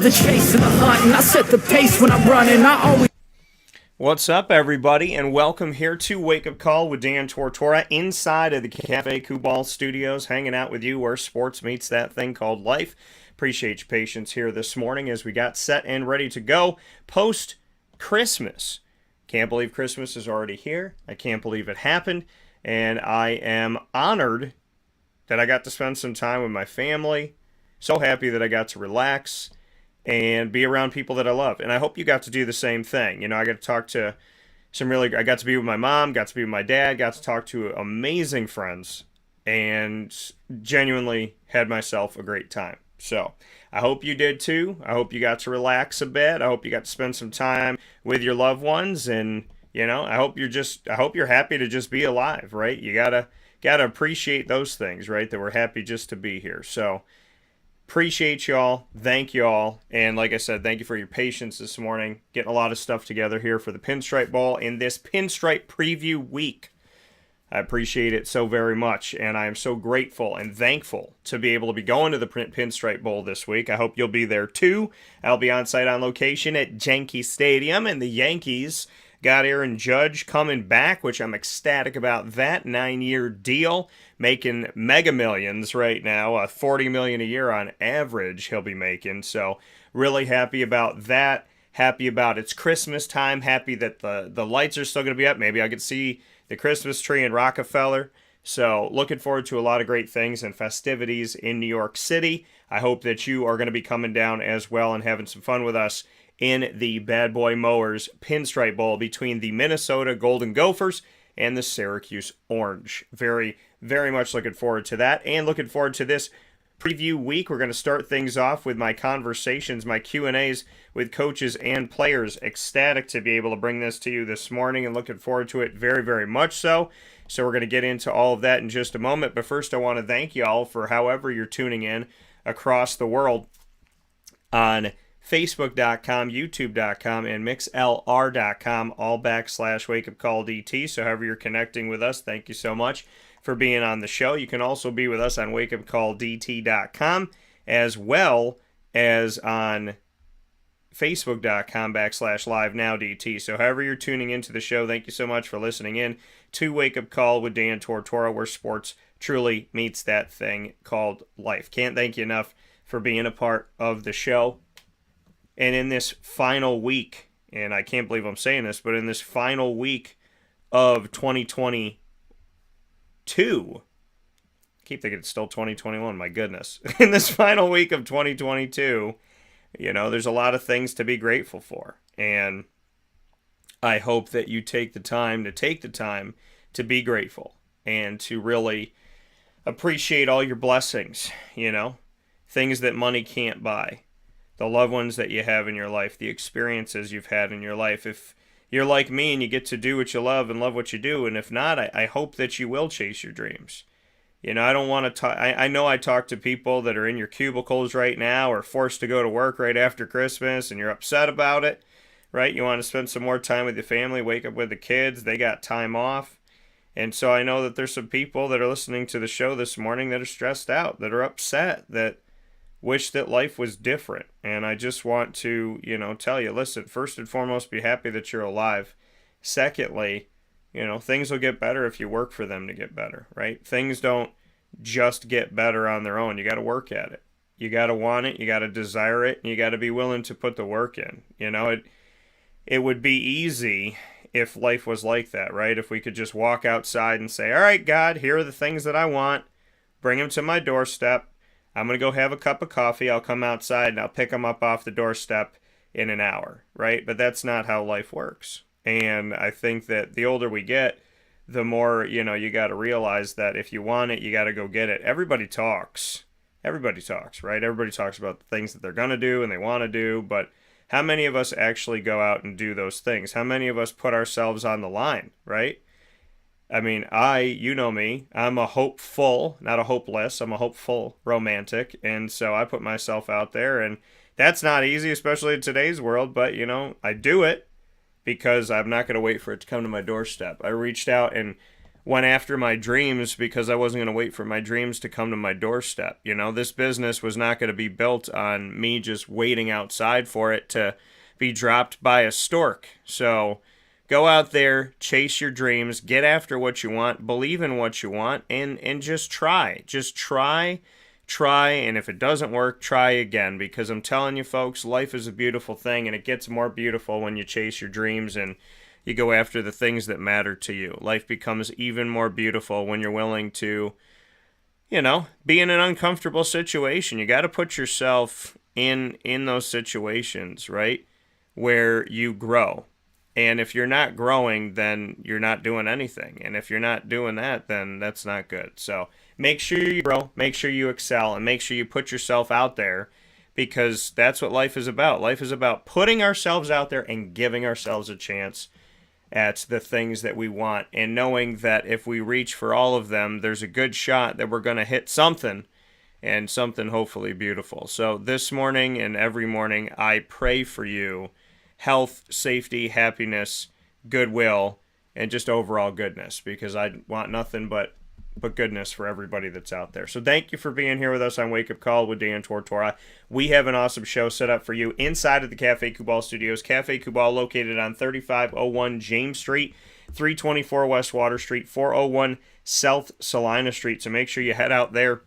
love the chase and the hunt, and I set the pace when I'm running. I always. What's up, everybody, and welcome here to Wake Up Call with Dan Tortora inside of the Cafe Kubal Studios, hanging out with you where sports meets that thing called life. Appreciate your patience here this morning as we got set and ready to go post-Christmas. Can't believe Christmas is already here. I can't believe it happened, and I am honored that I got to spend some time with my family. So happy that I got to relax and be around people that I love. And I hope you got to do the same thing. You know, I got to talk to I got to be with my mom, got to be with my dad, got to talk to amazing friends, and genuinely had myself a great time. So I hope you did too. I hope you got to relax a bit. I hope you got to spend some time with your loved ones. And, you know, I hope you're happy to just be alive, right? You gotta appreciate those things, right? That we're happy just to be here. So appreciate y'all. Thank y'all. And like I said, thank you for your patience this morning. Getting a lot of stuff together here for the Pinstripe Bowl in this Pinstripe preview week. I appreciate it so very much. And I am so grateful and thankful to be able to be going to the Pinstripe Bowl this week. I hope you'll be there too. I'll be on site on location at Yankee Stadium, and the Yankees got Aaron Judge coming back, which I'm ecstatic about that 9-year deal, making mega millions right now, $40 million a year on average he'll be making. So really happy about that. Happy about it's Christmas time. Happy that the lights are still going to be up. Maybe I could see the Christmas tree in Rockefeller. So looking forward to a lot of great things and festivities in New York City. I hope that you are going to be coming down as well and having some fun with us in the Bad Boy Mowers Pinstripe Bowl between the Minnesota Golden Gophers and the Syracuse Orange. Very, very much looking forward to that, and looking forward to this preview week. We're going to start things off with my conversations, my Q&As with coaches and players. Ecstatic to be able to bring this to you this morning and looking forward to it very, very much so. So we're going to get into all of that in just a moment. But first, I want to thank y'all for however you're tuning in across the world on Facebook.com, YouTube.com, and MixLR.com, all /WakeUpCallDT. So however you're connecting with us, thank you so much for being on the show. You can also be with us on WakeUpCallDT.com, as well as on Facebook.com /LiveNowDT. So however you're tuning into the show, thank you so much for listening in to Wake Up Call with Dan Tortora, where sports truly meets that thing called life. Can't thank you enough for being a part of the show. And in this final week, and I can't believe I'm saying this, but in this final week of 2022, I keep thinking it's still 2021, my goodness. In this final week of 2022, you know, there's a lot of things to be grateful for. And I hope that you take the time to be grateful and to really appreciate all your blessings, you know, things that money can't buy. The loved ones that you have in your life, the experiences you've had in your life. If you're like me and you get to do what you love and love what you do, and if not, I hope that you will chase your dreams. You know, I don't want to talk. I know I talk to people that are in your cubicles right now or forced to go to work right after Christmas, and you're upset about it, right? You want to spend some more time with your family, wake up with the kids. They got time off. And so I know that there's some people that are listening to the show this morning that are stressed out, that are upset, that wish that life was different. And I just want to, you know, tell you, listen, first and foremost, be happy that you're alive. Secondly, you know, things will get better if you work for them to get better, right? Things don't just get better on their own. You got to work at it. You got to want it. You got to desire it. And you got to be willing to put the work in. You know, it would be easy if life was like that, right? If we could just walk outside and say, all right, God, here are the things that I want. Bring them to my doorstep. I'm going to go have a cup of coffee. I'll come outside and I'll pick them up off the doorstep in an hour, right? But that's not how life works. And I think that the older we get, the more, you know, you got to realize that if you want it, you got to go get it. Everybody talks, right? Everybody talks about the things that they're going to do and they want to do, but how many of us actually go out and do those things? How many of us put ourselves on the line, right? I mean, you know me, I'm a hopeful, not a hopeless, I'm a hopeful romantic, and so I put myself out there, and that's not easy, especially in today's world, but, you know, I do it because I'm not going to wait for it to come to my doorstep. I reached out and went after my dreams because I wasn't going to wait for my dreams to come to my doorstep. You know, this business was not going to be built on me just waiting outside for it to be dropped by a stork. So go out there, chase your dreams, get after what you want, believe in what you want, and just try. Just try, and if it doesn't work, try again, because I'm telling you, folks, life is a beautiful thing, and it gets more beautiful when you chase your dreams and you go after the things that matter to you. Life becomes even more beautiful when you're willing to, you know, be in an uncomfortable situation. You got to put yourself in those situations, right, where you grow. And if you're not growing, then you're not doing anything. And if you're not doing that, then that's not good. So make sure you grow, make sure you excel, and make sure you put yourself out there, because that's what life is about. Life is about putting ourselves out there and giving ourselves a chance at the things that we want, and knowing that if we reach for all of them, there's a good shot that we're going to hit something, and something hopefully beautiful. So this morning and every morning, I pray for you health, safety, happiness, goodwill, and just overall goodness, because I want nothing but goodness for everybody that's out there. So thank you for being here with us on Wake Up Call with Dan Tortora. We have an awesome show set up for you inside of the Cafe Kubal Studios. Cafe Kubal located on 3501 James Street, 324 West Water Street, 401 South Salina Street. So make sure you head out there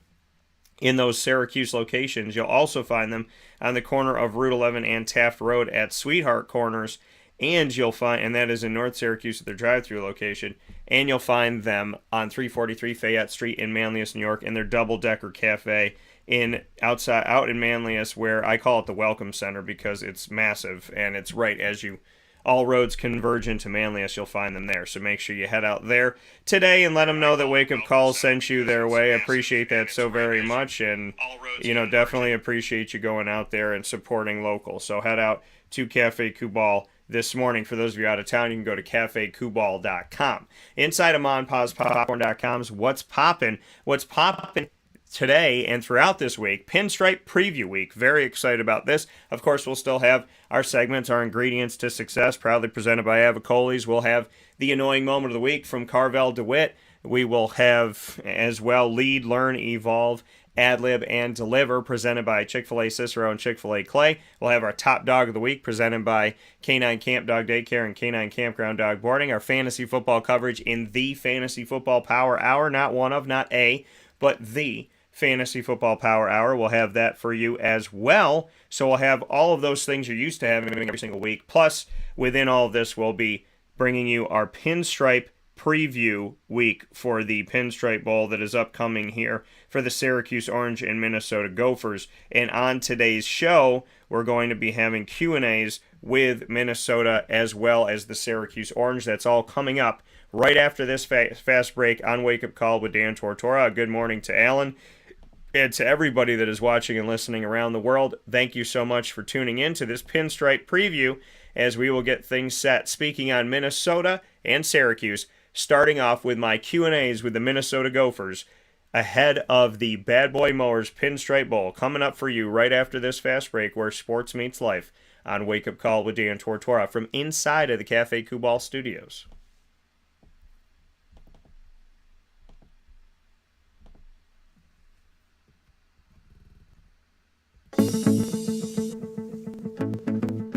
in those Syracuse locations. You'll also find them on the corner of Route 11 and Taft Road at Sweetheart Corners, and you'll find, and that is in North Syracuse at their drive-through location, and you'll find them on 343 Fayette Street in Manlius, New York, in their double-decker cafe out in Manlius, where I call it the Welcome Center because it's massive, and it's right as you all roads converge into Manlius. You'll find them there. So make sure you head out there today and let them know that Wake Up Call sent you their way. I appreciate that so very much, and definitely appreciate you going out there and supporting local. So head out to Cafe Kubal this morning. For those of you out of town, you can go to cafekubal.com. Inside of MON-FRI.com's What's Poppin'? What's poppin' today and throughout this week, Pinstripe Preview Week. Very excited about this. Of course, we'll still have our segments, our ingredients to success, proudly presented by Avicoli's. We'll have the annoying moment of the week from Carvel DeWitt. We will have as well Lead, Learn, Evolve, Ad-Lib, and Deliver, presented by Chick-fil-A Cicero and Chick-fil-A Clay. We'll have our Top Dog of the Week, presented by Canine Camp Dog Daycare and Canine Campground Dog Boarding. Our fantasy football coverage in the Fantasy Football Power Hour, not one of, not a, but the Fantasy Football Power Hour. We'll have that for you as well. So we'll have all of those things you're used to having every single week. Plus, within all of this, we'll be bringing you our Pinstripe Preview Week for the Pinstripe Bowl that is upcoming here for the Syracuse Orange and Minnesota Gophers. And on today's show, we're going to be having Q&As with Minnesota as well as the Syracuse Orange. That's all coming up right after this fast break on Wake Up Call with Dan Tortora. Good morning to Alan. And to everybody that is watching and listening around the world, thank you so much for tuning in to this Pinstripe Preview as we will get things set. Speaking on Minnesota and Syracuse, starting off with my Q&As with the Minnesota Gophers ahead of the Bad Boy Mowers Pinstripe Bowl, coming up for you right after this fast break where sports meets life on Wake Up Call with Dan Tortora from inside of the Cafe Kubal Studios.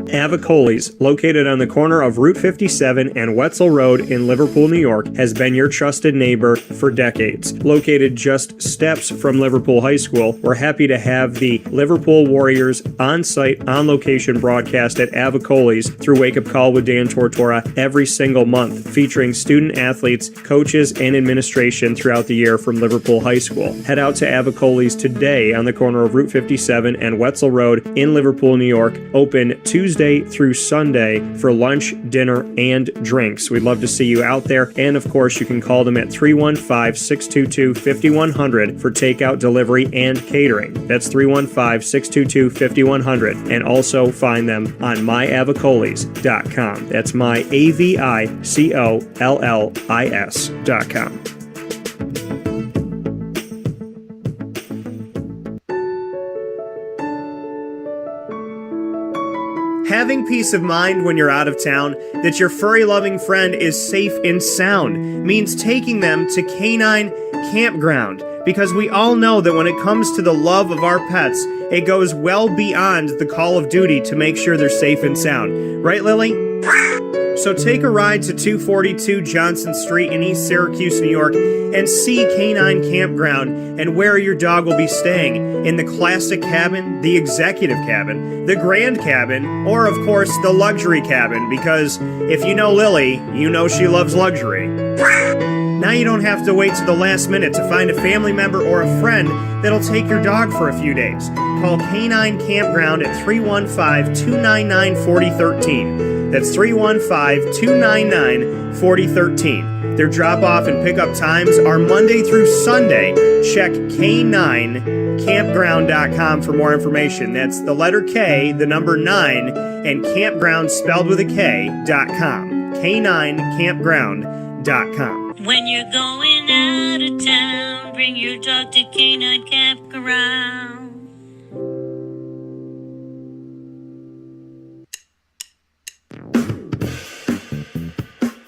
Avicoli's, located on the corner of Route 57 and Wetzel Road in Liverpool, New York, has been your trusted neighbor for decades. Located just steps from Liverpool High School, we're happy to have the Liverpool Warriors on-site, on-location broadcast at Avicoli's through Wake Up Call with Dan Tortora every single month, featuring student athletes, coaches, and administration throughout the year from Liverpool High School. Head out to Avicoli's today on the corner of Route 57 and Wetzel Road in Liverpool, New York, open Tuesday through Sunday for lunch, dinner, and drinks. We'd love to see you out there. And of course, you can call them at 315-622-5100 for takeout, delivery, and catering. That's 315-622-5100. And also find them on myavicolis.com. That's myavicollis.com. Having peace of mind when you're out of town that your furry-loving friend is safe and sound means taking them to Canine Campground, because we all know that when it comes to the love of our pets, it goes well beyond the call of duty to make sure they're safe and sound. Right, Lily? So take a ride to 242 Johnson Street in East Syracuse, New York, and see Canine Campground and where your dog will be staying, in the classic cabin, the executive cabin, the grand cabin, or of course the luxury cabin, because if you know Lily, you know she loves luxury. Now you don't have to wait to the last minute to find a family member or a friend that'll take your dog for a few days. Call Canine Campground at 315-299-4013. That's 315-299-4013. Their drop-off and pickup times are Monday through Sunday. Check K9campground.com for more information. That's the letter K, the number 9, and campground spelled with a K.com. K9campground.com. When you're going out of town, bring your dog to Canine Campground.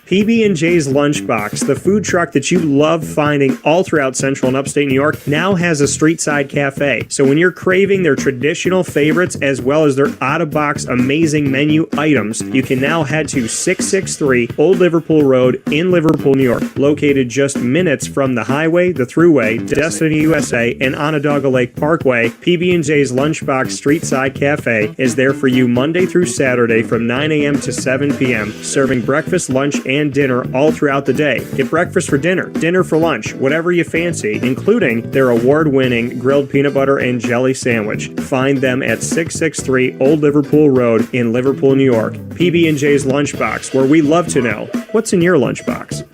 PB&J's Lunchbox, the food truck that you love finding all throughout central and upstate New York, now has a street-side cafe. So when you're craving their traditional favorites as well as their out-of-box amazing menu items, you can now head to 663 Old Liverpool Road in Liverpool, New York. Located just minutes from the highway, the Thruway, Destiny USA, and Onondaga Lake Parkway, PB&J's Lunchbox Street-Side Cafe is there for you Monday through Saturday from 9 a.m. to 7 p.m., serving breakfast, lunch, and dinner all throughout the day. Get breakfast for dinner, dinner for lunch, whatever you fancy, including their award-winning grilled peanut butter and jelly sandwich. Find them at 663 Old Liverpool Road in Liverpool, New York. PB&J's Lunchbox, where we love to know what's in your lunchbox.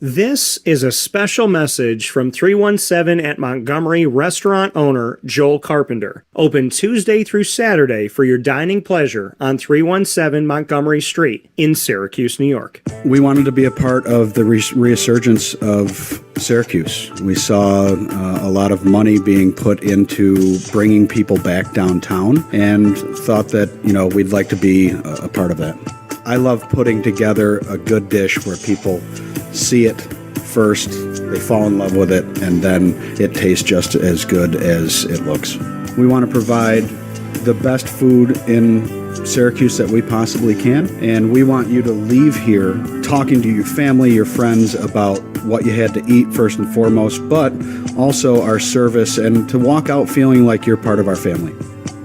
This is a special message from 317 at Montgomery restaurant owner Joel Carpenter. Open Tuesday through Saturday for your dining pleasure on 317 Montgomery Street in Syracuse, New York. We wanted to be a part of the resurgence of Syracuse. We saw a lot of money being put into bringing people back downtown and thought that, we'd like to be a part of that. I love putting together a good dish where people see it first, they fall in love with it, and then it tastes just as good as it looks. We want to provide the best food in Syracuse that we possibly can, and we want you to leave here talking to your family, your friends about what you had to eat first and foremost, but also our service, and to walk out feeling like you're part of our family.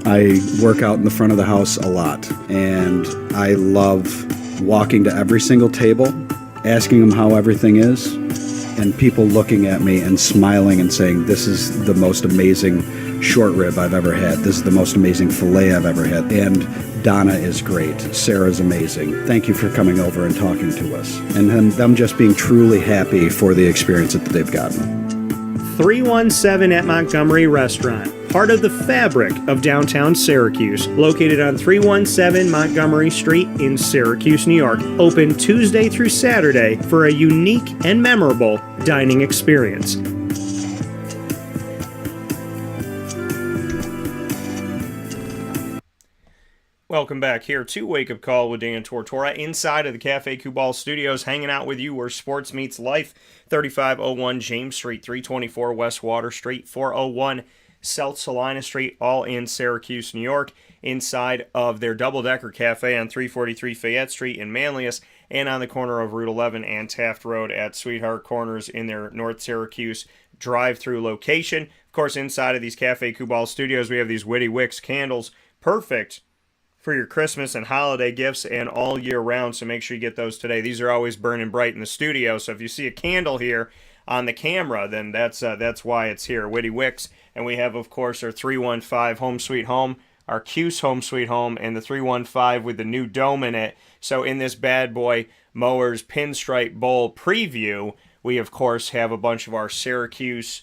I work out in the front of the house a lot, and I love walking to every single table, asking them how everything is, and people looking at me and smiling and saying, this is the most amazing short rib I've ever had. This is the most amazing filet I've ever had. And Donna is great. Sarah's amazing. Thank you for coming over and talking to us. And then them just being truly happy for the experience that they've gotten. 317 at Montgomery Restaurant, part of the fabric of downtown Syracuse, located on 317 Montgomery Street in Syracuse, New York. Open Tuesday through Saturday for a unique and memorable dining experience. Welcome back here to Wake Up Call with Dan Tortora, inside of the Cafe Kubal Studios, hanging out with you where sports meets life. 3501 James Street, 324 West Water Street, 401 South Salina Street, all in Syracuse, New York, inside of their double-decker cafe on 343 Fayette Street in Manlius, and on the corner of Route 11 and Taft Road at Sweetheart Corners in their North Syracuse drive-through location. Of course, inside of these Cafe Kubal Studios, we have these Witty Wicks candles, perfect for your Christmas and holiday gifts and all year round, so make sure you get those today. These are always burning bright in the studio, so if you see a candle here on the camera, then that's why it's here. Witty Wicks. And we have, of course, our 315 Home Sweet Home, our Cuse Home Sweet Home, and the 315 with the new dome in it. So in this bad boy Mowers Pinstripe Bowl preview, we, of course, have a bunch of our Syracuse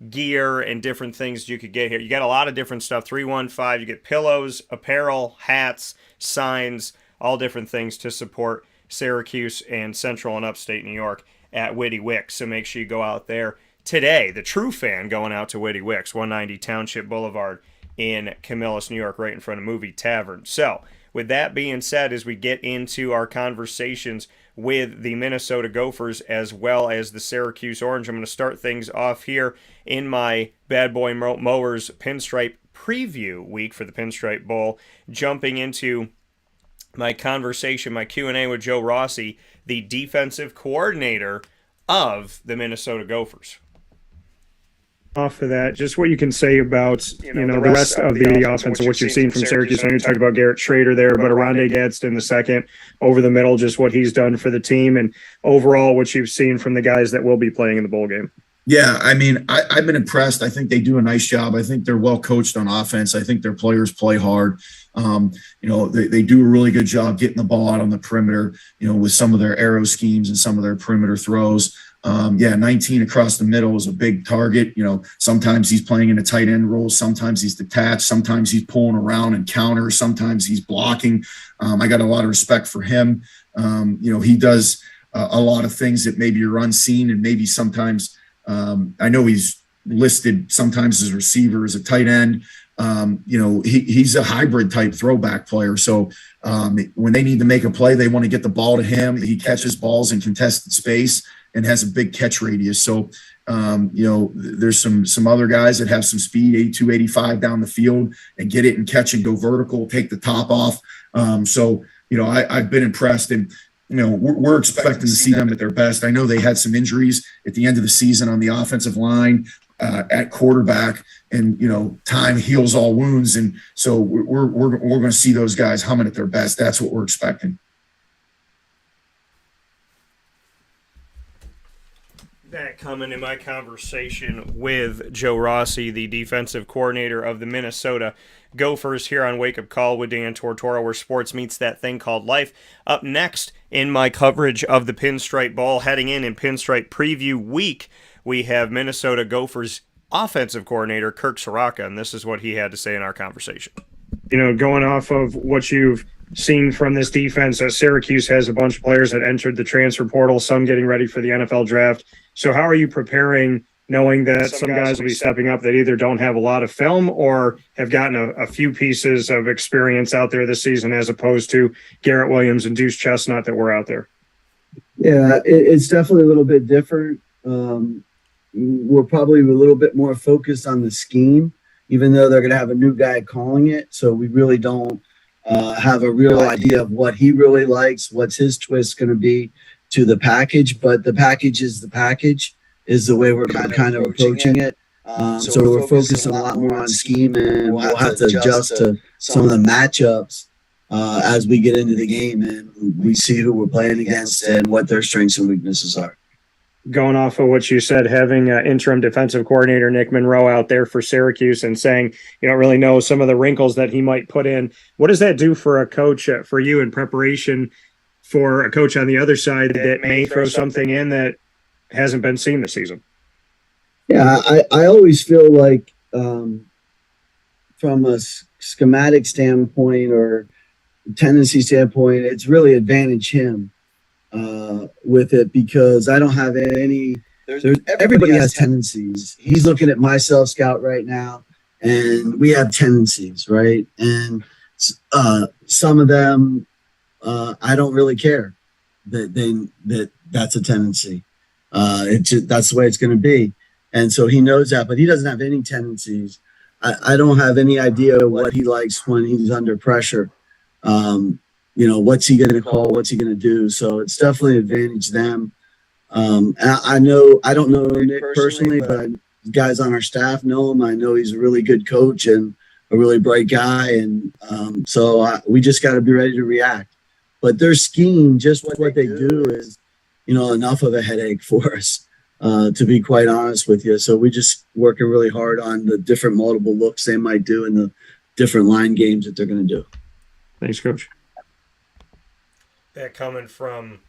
gear and different things you could get here. You got a lot of different stuff. 315, you get pillows, apparel, hats, signs, all different things to support Syracuse and Central and Upstate New York at Witty Wicks. So make sure you go out there, today. The true fan going out to Witty Wicks, 190 Township Boulevard in Camillus, New York, right in front of Movie Tavern. So, with that being said, as we get into our conversations with the Minnesota Gophers as well as the Syracuse Orange, I'm going to start things off here in my Bad Boy Mowers Pinstripe preview week for the Pinstripe Bowl, jumping into my conversation, my Q&A with Joe Rossi, the defensive coordinator of the Minnesota Gophers. Off of that, just what you can say about the rest of the offense and what you've seen from Syracuse. I know you talked about Garrett, Shrader there, but Arande Gadsden the second over the middle, just what he's done for the team and overall what you've seen from the guys that will be playing in the bowl game. Yeah, I mean, I've been impressed. I think they do a nice job. I think they're well coached on offense. I think their players play hard. They do a really good job getting the ball out on the perimeter, with some of their arrow schemes and some of their perimeter throws. 19 across the middle is a big target. Sometimes he's playing in a tight end role. Sometimes he's detached. Sometimes he's pulling around and counter. Sometimes he's blocking. I got a lot of respect for him. He does a lot of things that maybe are unseen, and maybe sometimes I know he's listed sometimes as a receiver, as a tight end. He's a hybrid type throwback player. So when they need to make a play, they want to get the ball to him. He catches balls in contested space and has a big catch radius. So, there's some other guys that have some speed, 82, 85 down the field, and get it and catch and go vertical, take the top off. I've been impressed, and, we're expecting to see them at their best. I know they had some injuries at the end of the season on the offensive line, at quarterback, and, time heals all wounds. And so we're going to see those guys humming at their best. That's what we're expecting. That coming in my conversation with Joe Rossi, the defensive coordinator of the Minnesota Gophers, here on Wake Up Call with Dan Tortora, where sports meets that thing called life. Up next in my coverage of the Pinstripe Bowl, heading in Pinstripe Preview Week, we have Minnesota Gophers offensive coordinator Kirk Ciarrocca, and this is what he had to say in our conversation. Going off of what you've seen from this defense, Syracuse has a bunch of players that entered the transfer portal, some getting ready for the NFL draft. So how are you preparing, knowing that some guys will be stepping up that either don't have a lot of film or have gotten a few pieces of experience out there this season, as opposed to Garrett Williams and Deuce Chestnut that were out there? Yeah, it's definitely a little bit different. We're probably a little bit more focused on the scheme, even though they're going to have a new guy calling it. So we really don't have a real idea of what he really likes, what's his twist going to be to the package. But the package is the way we're kind of approaching it. So we're focusing a lot more on scheme, and we'll have to adjust to some of the matchups as we get into the game and we see who we're playing against and what their strengths and weaknesses are. Going off of what you said, having interim defensive coordinator Nick Monroe out there for Syracuse and saying you don't really know some of the wrinkles that he might put in, what does that do for a coach, for you, in preparation for a coach on the other side that may throw something in that hasn't been seen this season? Yeah, I always feel like from a schematic standpoint or tendency standpoint, it's really advantage him with it, because I don't have any. Everybody has tendencies. He's looking at my self scout right now, and we have tendencies, right? And some of them, I don't really care that's a tendency. That's the way it's going to be, and so he knows that. But he doesn't have any tendencies. I don't have any idea what he likes when he's under pressure. What's he going to call? What's he going to do? So it's definitely an advantage them. I don't know Nick personally, but guys on our staff know him. I know he's a really good coach and a really bright guy. And we just got to be ready to react. But their scheme, just what they do is, enough of a headache for us, to be quite honest with you. So we just working really hard on the different multiple looks they might do and the different line games that they're going to do. Thanks, Coach. That coming from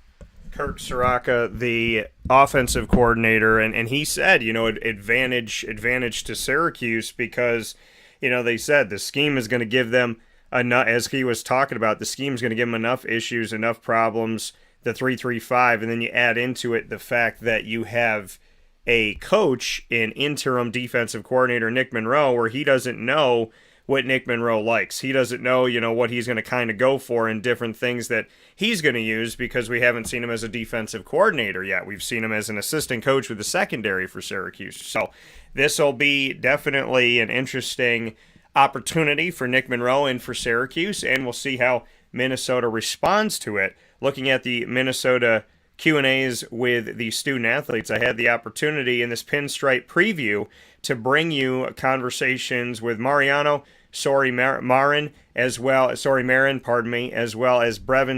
Kirk Ciarrocca, the offensive coordinator, and he said, advantage to Syracuse because, they said the scheme is going to give them enough, as he was talking about, the scheme is going to give them enough issues, enough problems, the 3-3-5, and then you add into it the fact that you have a coach in interim defensive coordinator Nick Monroe, where he doesn't know what Nick Monroe likes. He doesn't know, what he's going to kind of go for and different things that he's going to use, because we haven't seen him as a defensive coordinator yet. We've seen him as an assistant coach with the secondary for Syracuse. So this will be definitely an interesting opportunity for Nick Monroe and for Syracuse, and we'll see how Minnesota responds to it. Looking at the Minnesota Q&As with the student athletes, I had the opportunity in this Pinstripe preview to bring you conversations with Mariano, Sori-Marin, as well as Brevyn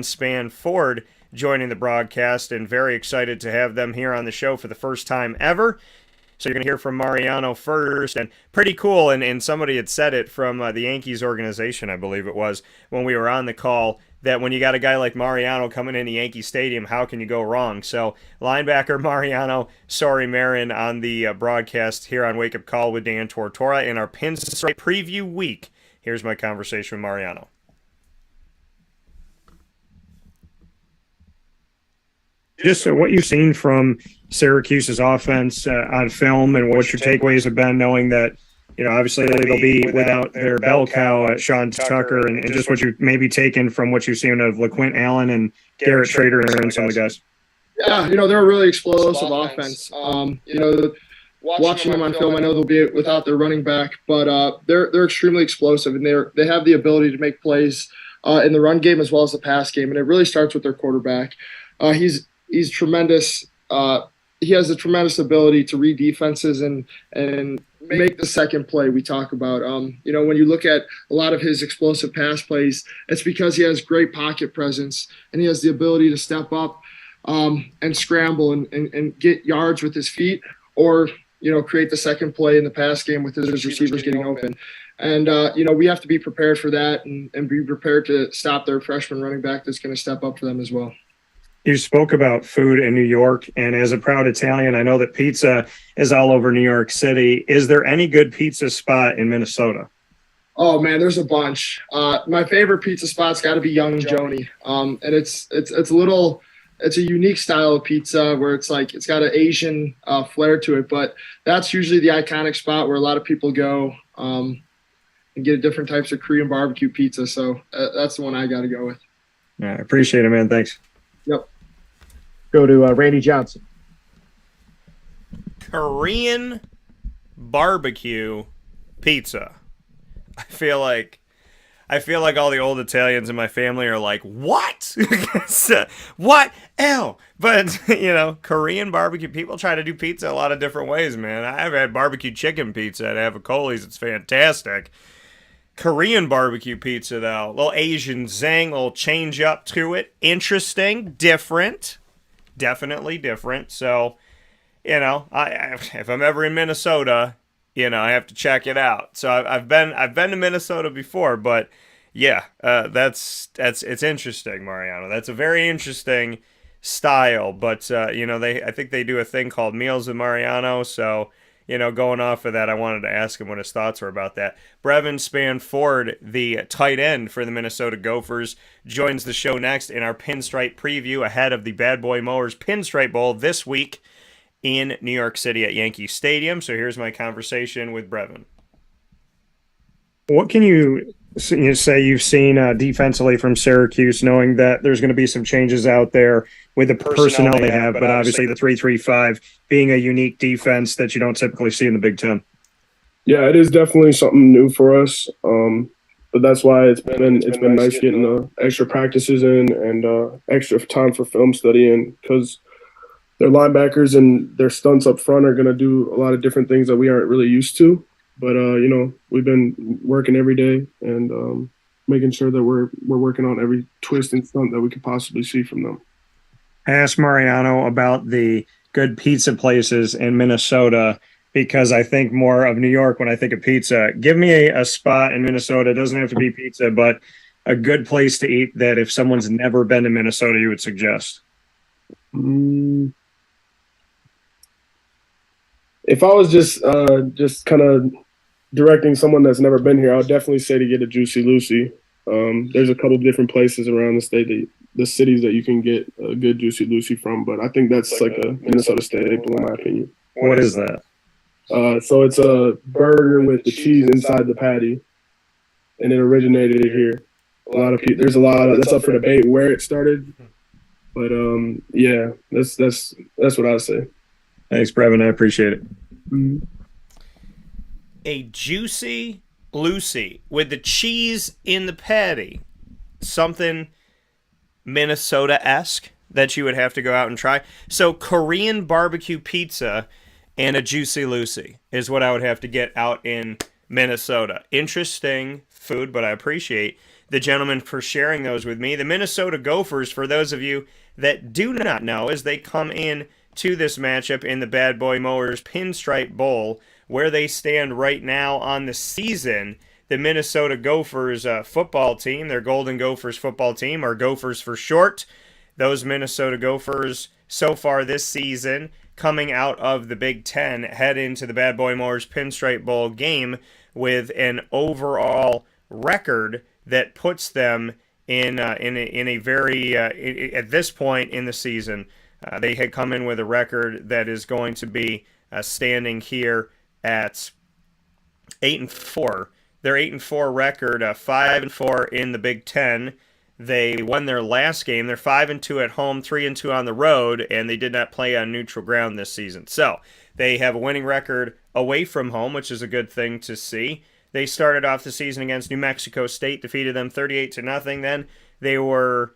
Spann-Ford joining the broadcast, and very excited to have them here on the show for the first time ever. So you're going to hear from Mariano first, and pretty cool, and somebody had said it from the Yankees organization, I believe it was, when we were on the call, that when you got a guy like Mariano coming into Yankee Stadium, how can you go wrong? So linebacker Mariano, Sori-Marin on the broadcast here on Wake Up Call with Dan Tortora in our Pinstripe preview week. Here's my conversation with Mariano. Just what you've seen from Syracuse's offense on film, and what your takeaways have been, knowing that, obviously they'll be without their bell cow, Sean Tucker, and just what you've maybe taken from what you've seen of LaQuint Allen and Garrett, Shrader, and some of the guys. Yeah, they're a really explosive offense. Watching them on film, I know they'll be without their running back, but they're extremely explosive, and they have the ability to make plays in the run game as well as the pass game, and it really starts with their quarterback. He's tremendous. He has a tremendous ability to read defenses and make the second play we talk about. When you look at a lot of his explosive pass plays, it's because he has great pocket presence, and he has the ability to step up and scramble and get yards with his feet, or create the second play in the pass game with his receivers getting open. And we have to be prepared for that, and be prepared to stop their freshman running back that's going to step up for them as well. You spoke about food in New York, and as a proud Italian, I know that pizza is all over New York City. Is there any good pizza spot in Minnesota? Oh man, there's a bunch. My favorite pizza spot's got to be Young Joni, and it's a unique style of pizza where it's got an Asian flair to it, but that's usually the iconic spot where a lot of people go and get different types of Korean barbecue pizza. So that's the one I got to go with. I appreciate it, man. Thanks. Yep. Go to Randy Johnson. Korean barbecue pizza. I feel like all the old Italians in my family are like, what? What? Ew. But, Korean barbecue, people try to do pizza a lot of different ways, man. I've had barbecue chicken pizza at Avicoli's. It's fantastic. Korean barbecue pizza, though. A little Asian zing, a little change up to it. Interesting, different. Definitely different. So, if I'm ever in Minnesota, I have to check it out. So I've been to Minnesota before, but yeah, it's interesting, Mariano. That's a very interesting style. But I think they do a thing called Meals with Mariano. So going off of that, I wanted to ask him what his thoughts were about that. Brevyn Spann-Ford, the tight end for the Minnesota Gophers, joins the show next in our Pinstripe preview ahead of the Bad Boy Mowers Pinstripe Bowl this week in New York City at Yankee Stadium. So here's my conversation with Brevyn. What can you say you've seen defensively from Syracuse, knowing that there's going to be some changes out there with the personnel they have, but obviously the 3-3-5 being a unique defense that you don't typically see in the Big Ten? Yeah, it is definitely something new for us. But that's why it's been nice getting the extra practices in and extra time for film studying, because their linebackers and their stunts up front are going to do a lot of different things that we aren't really used to. But, we've been working every day and making sure that we're working on every twist and stunt that we could possibly see from them. I asked Mariano about the good pizza places in Minnesota because I think more of New York when I think of pizza. Give me a spot in Minnesota. It doesn't have to be pizza, but a good place to eat that if someone's never been to Minnesota, you would suggest. If I was just kind of directing someone that's never been here, I would definitely say to get a Juicy Lucy. There's a couple of different places around the state, the cities that you can get a good Juicy Lucy from, but I think that's like a Minnesota staple in my opinion. What is that? So it's a burger with the cheese inside the patty, and it originated here. There's a lot of that's up for debate where it started, but yeah, that's what I say. Thanks, Brevyn. I appreciate it. Mm-hmm. A juicy Lucy with the cheese in the patty. Something Minnesota-esque that you would have to go out and try. So Korean barbecue pizza and a juicy Lucy is what I would have to get out in Minnesota. Interesting food, but I appreciate the gentleman for sharing those with me. The Minnesota Gophers, for those of you that do not know, as they come in to this matchup in the Bad Boy Mowers Pinstripe Bowl, where they stand right now on the season. The Minnesota Gophers football team, their Golden Gophers football team, or Gophers for short. Those Minnesota Gophers so far this season, coming out of the Big Ten, head into the Bad Boy Mowers Pinstripe Bowl game with an overall record that puts them in a very at this point in the season, they had come in with a record that is going to be standing here at 8-4. Their 8-4 record, 5-4 in the Big Ten. They won their last game. They're 5-2 at home, 3-2 on the road, and they did not play on neutral ground this season. So they have a winning record away from home, which is a good thing to see. They started off the season against New Mexico State, defeated them 38-0. Then they were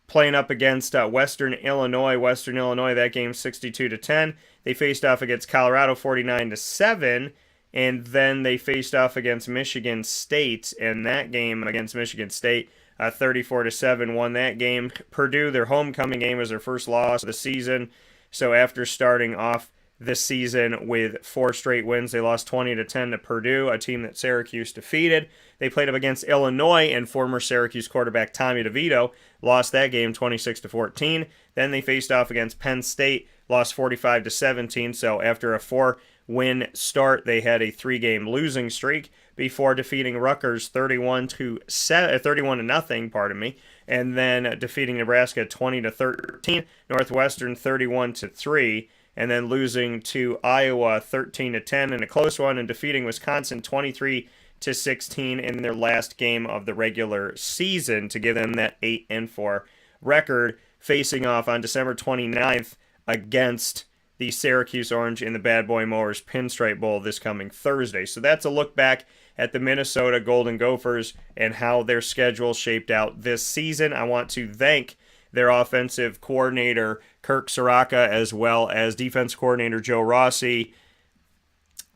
playing up against Western Illinois. Western Illinois, that game 62-10. They faced off against Colorado 49-7. And then they faced off against Michigan State, and that game against Michigan State, 34-7, won that game. Purdue, their homecoming game, was their first loss of the season. So after starting off this season with 4 straight wins, they lost 20-10 to Purdue, a team that Syracuse defeated. They played up against Illinois, and former Syracuse quarterback Tommy DeVito lost that game 26-14. Then they faced off against Penn State, lost 45-17. So after a 4-win start, they had a 3-game losing streak before defeating Rutgers 31-0, and then defeating Nebraska 20-13, Northwestern 31-3, and then losing to Iowa 13-10 in a close one, and defeating Wisconsin 23-16 in their last game of the regular season to give them that 8-4 record, facing off on December 29th against the Syracuse Orange in the Bad Boy Mowers Pinstripe Bowl this coming Thursday. So that's a look back at the Minnesota Golden Gophers and how their schedule shaped out this season. I want to thank their offensive coordinator, Kirk Ciarrocca, as well as defense coordinator Joe Rossi,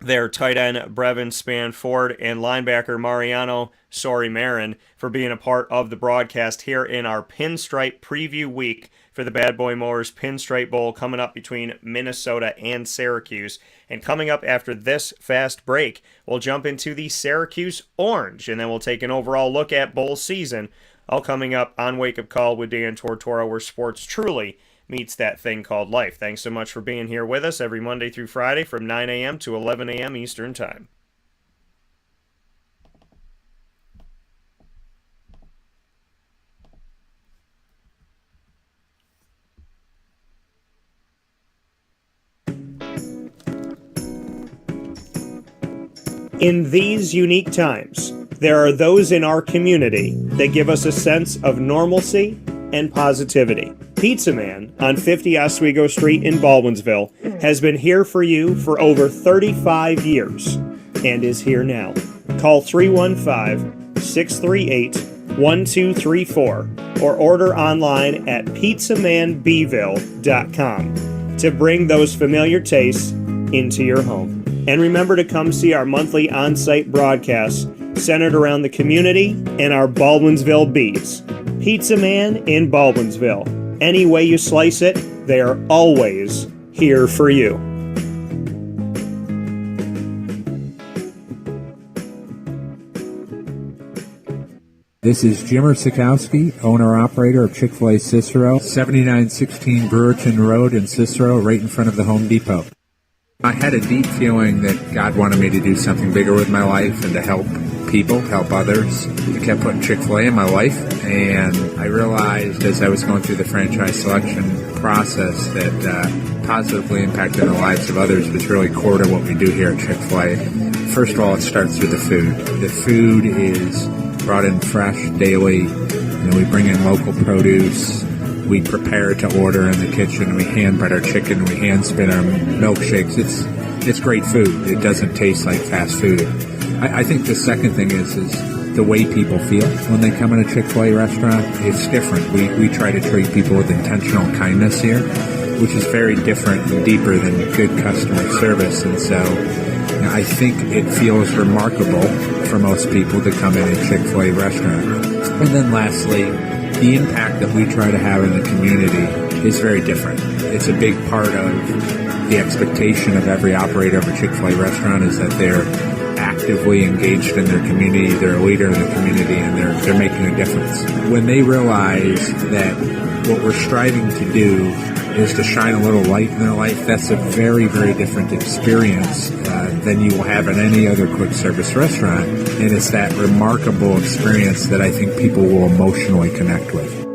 their tight end, Brevyn Spann-Ford, and linebacker Mariano Sori-Marin for being a part of the broadcast here in our Pinstripe preview week for the Bad Boy Mowers Pinstripe Bowl coming up between Minnesota and Syracuse. And coming up after this fast break, we'll jump into the Syracuse Orange, and then we'll take an overall look at bowl season, all coming up on Wake Up Call with Dan Tortora, where sports truly meets that thing called life. Thanks so much for being here with us every Monday through Friday from 9 a.m. to 11 a.m. Eastern Time. In these unique times, there are those in our community that give us a sense of normalcy and positivity. Pizza Man on 50 Oswego Street in Baldwinsville has been here for you for over 35 years and is here now. Call 315-638-1234 or order online at pizzamanbeeville.com to bring those familiar tastes into your home. And remember to come see our monthly on-site broadcasts centered around the community and our Baldwinsville Bees. Pizza Man in Baldwinsville. Any way you slice it, they are always here for you. This is Jimmer Sikowski, owner-operator of Chick-fil-A Cicero, 7916 Brewerton Road in Cicero, right in front of the Home Depot. I had a deep feeling that God wanted me to do something bigger with my life and to help people, help others. I kept putting Chick-fil-A in my life, and I realized as I was going through the franchise selection process that positively impacted the lives of others was really core to what we do here at Chick-fil-A. First of all, it starts with the food. The food is brought in fresh daily. We bring in local produce. We prepare to order in the kitchen. We hand bread our chicken. We hand spin our milkshakes. It's great food. It doesn't taste like fast food. I think the second thing is the way people feel when they come in a Chick-fil-A restaurant. It's different. We try to treat people with intentional kindness here, which is very different and deeper than good customer service. And so I think it feels remarkable for most people to come in a Chick-fil-A restaurant. And then lastly, the impact that we try to have in the community is very different. It's a big part of the expectation of every operator of a Chick-fil-A restaurant is that they're actively engaged in their community, they're a leader in the community, and they're making a difference. When they realize that what we're striving to do is to shine a little light in their life, that's a very, very different experience than you will have in any other quick service restaurant. And it's that remarkable experience that I think people will emotionally connect with.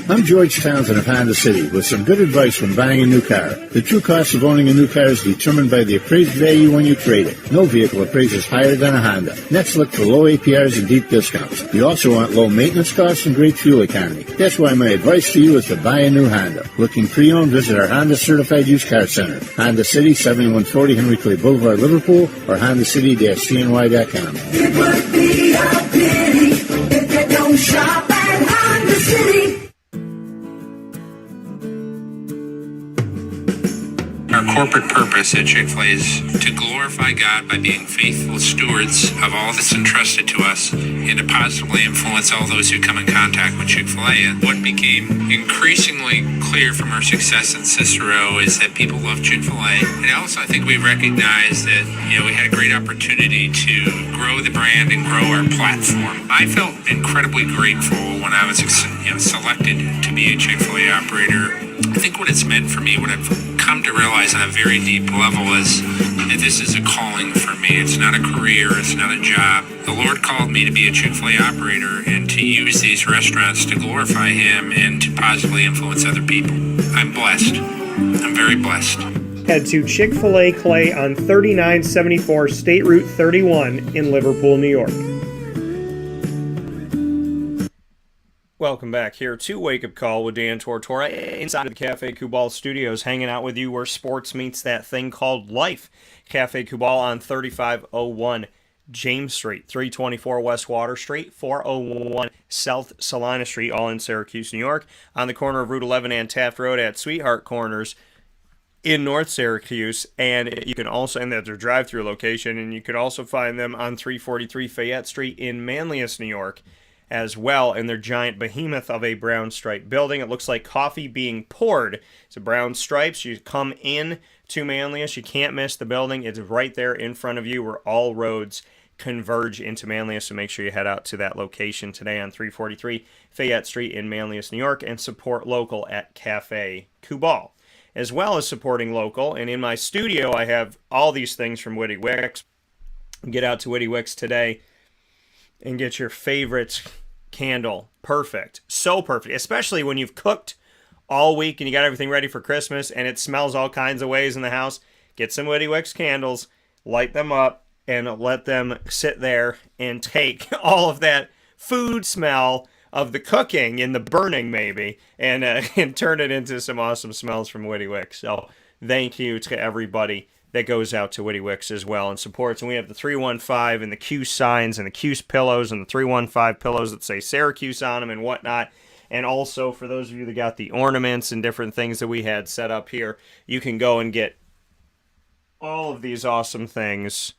I'm George Townsend of Honda City with some good advice when buying a new car. The true cost of owning a new car is determined by the appraised value when you trade it. No vehicle appraises higher than a Honda. Next, look for low APRs and deep discounts. You also want low maintenance costs and great fuel economy. That's why my advice to you is to buy a new Honda. Looking pre-owned, visit our Honda Certified Used Car Center. Honda City, 7140 Henry Clay Boulevard, Liverpool, or HondaCity-CNY.com. It would be a pity if you don't shop at Honda City. Our corporate purpose at Chick-fil-A is to glorify God by being faithful stewards of all that's entrusted to us and to positively influence all those who come in contact with Chick-fil-A. And what became increasingly clear from our success in Cicero is that people love Chick-fil-A. And also I think we recognized that, we had a great opportunity to grow the brand and grow our platform. I felt incredibly grateful when I was selected to be a Chick-fil-A operator. I think what it's meant for me, what I've come to realize on a very deep level is that this is a calling for me. It's not a career. It's not a job. The Lord called me to be a Chick-fil-A operator and to use these restaurants to glorify Him and to positively influence other people. I'm blessed. I'm very blessed. Head to Chick-fil-A Clay on 3974 State Route 31 in Liverpool, New York. Welcome back here to Wake Up Call with Dan Tortora inside of the Cafe Kubal studios, hanging out with you where sports meets that thing called life. Cafe Kubal on 3501 James Street, 324 West Water Street, 401 South Salina Street, all in Syracuse, New York, on the corner of Route 11 and Taft Road at Sweetheart Corners in North Syracuse. And you can also, and that's their drive-through location, and you could also find them on 343 Fayette Street in Manlius, New York, as well, in their giant behemoth of a brown stripe building. It looks like coffee being poured. It's a brown stripes. You come in to Manlius, you can't miss the building. It's right there in front of you where all roads converge into Manlius, so make sure you head out to that location today on 343 Fayette Street in Manlius, New York, and support local at Cafe Kubal, as well as supporting local. And in my studio, I have all these things from Witty Wicks. Get out to Witty Wicks today and get your favorite candle. Perfect. So perfect. Especially when you've cooked all week and you got everything ready for Christmas and it smells all kinds of ways in the house. Get some Witty Wicks candles, light them up, and let them sit there and take all of that food smell of the cooking and the burning maybe and turn it into some awesome smells from Witty Wicks. So thank you to everybody that goes out to Witty Wicks as well and supports. And we have the 315 and the Q signs and the Q pillows and the 315 pillows that say Syracuse on them and whatnot. And also, for those of you that got the ornaments and different things that we had set up here, you can go and get all of these awesome things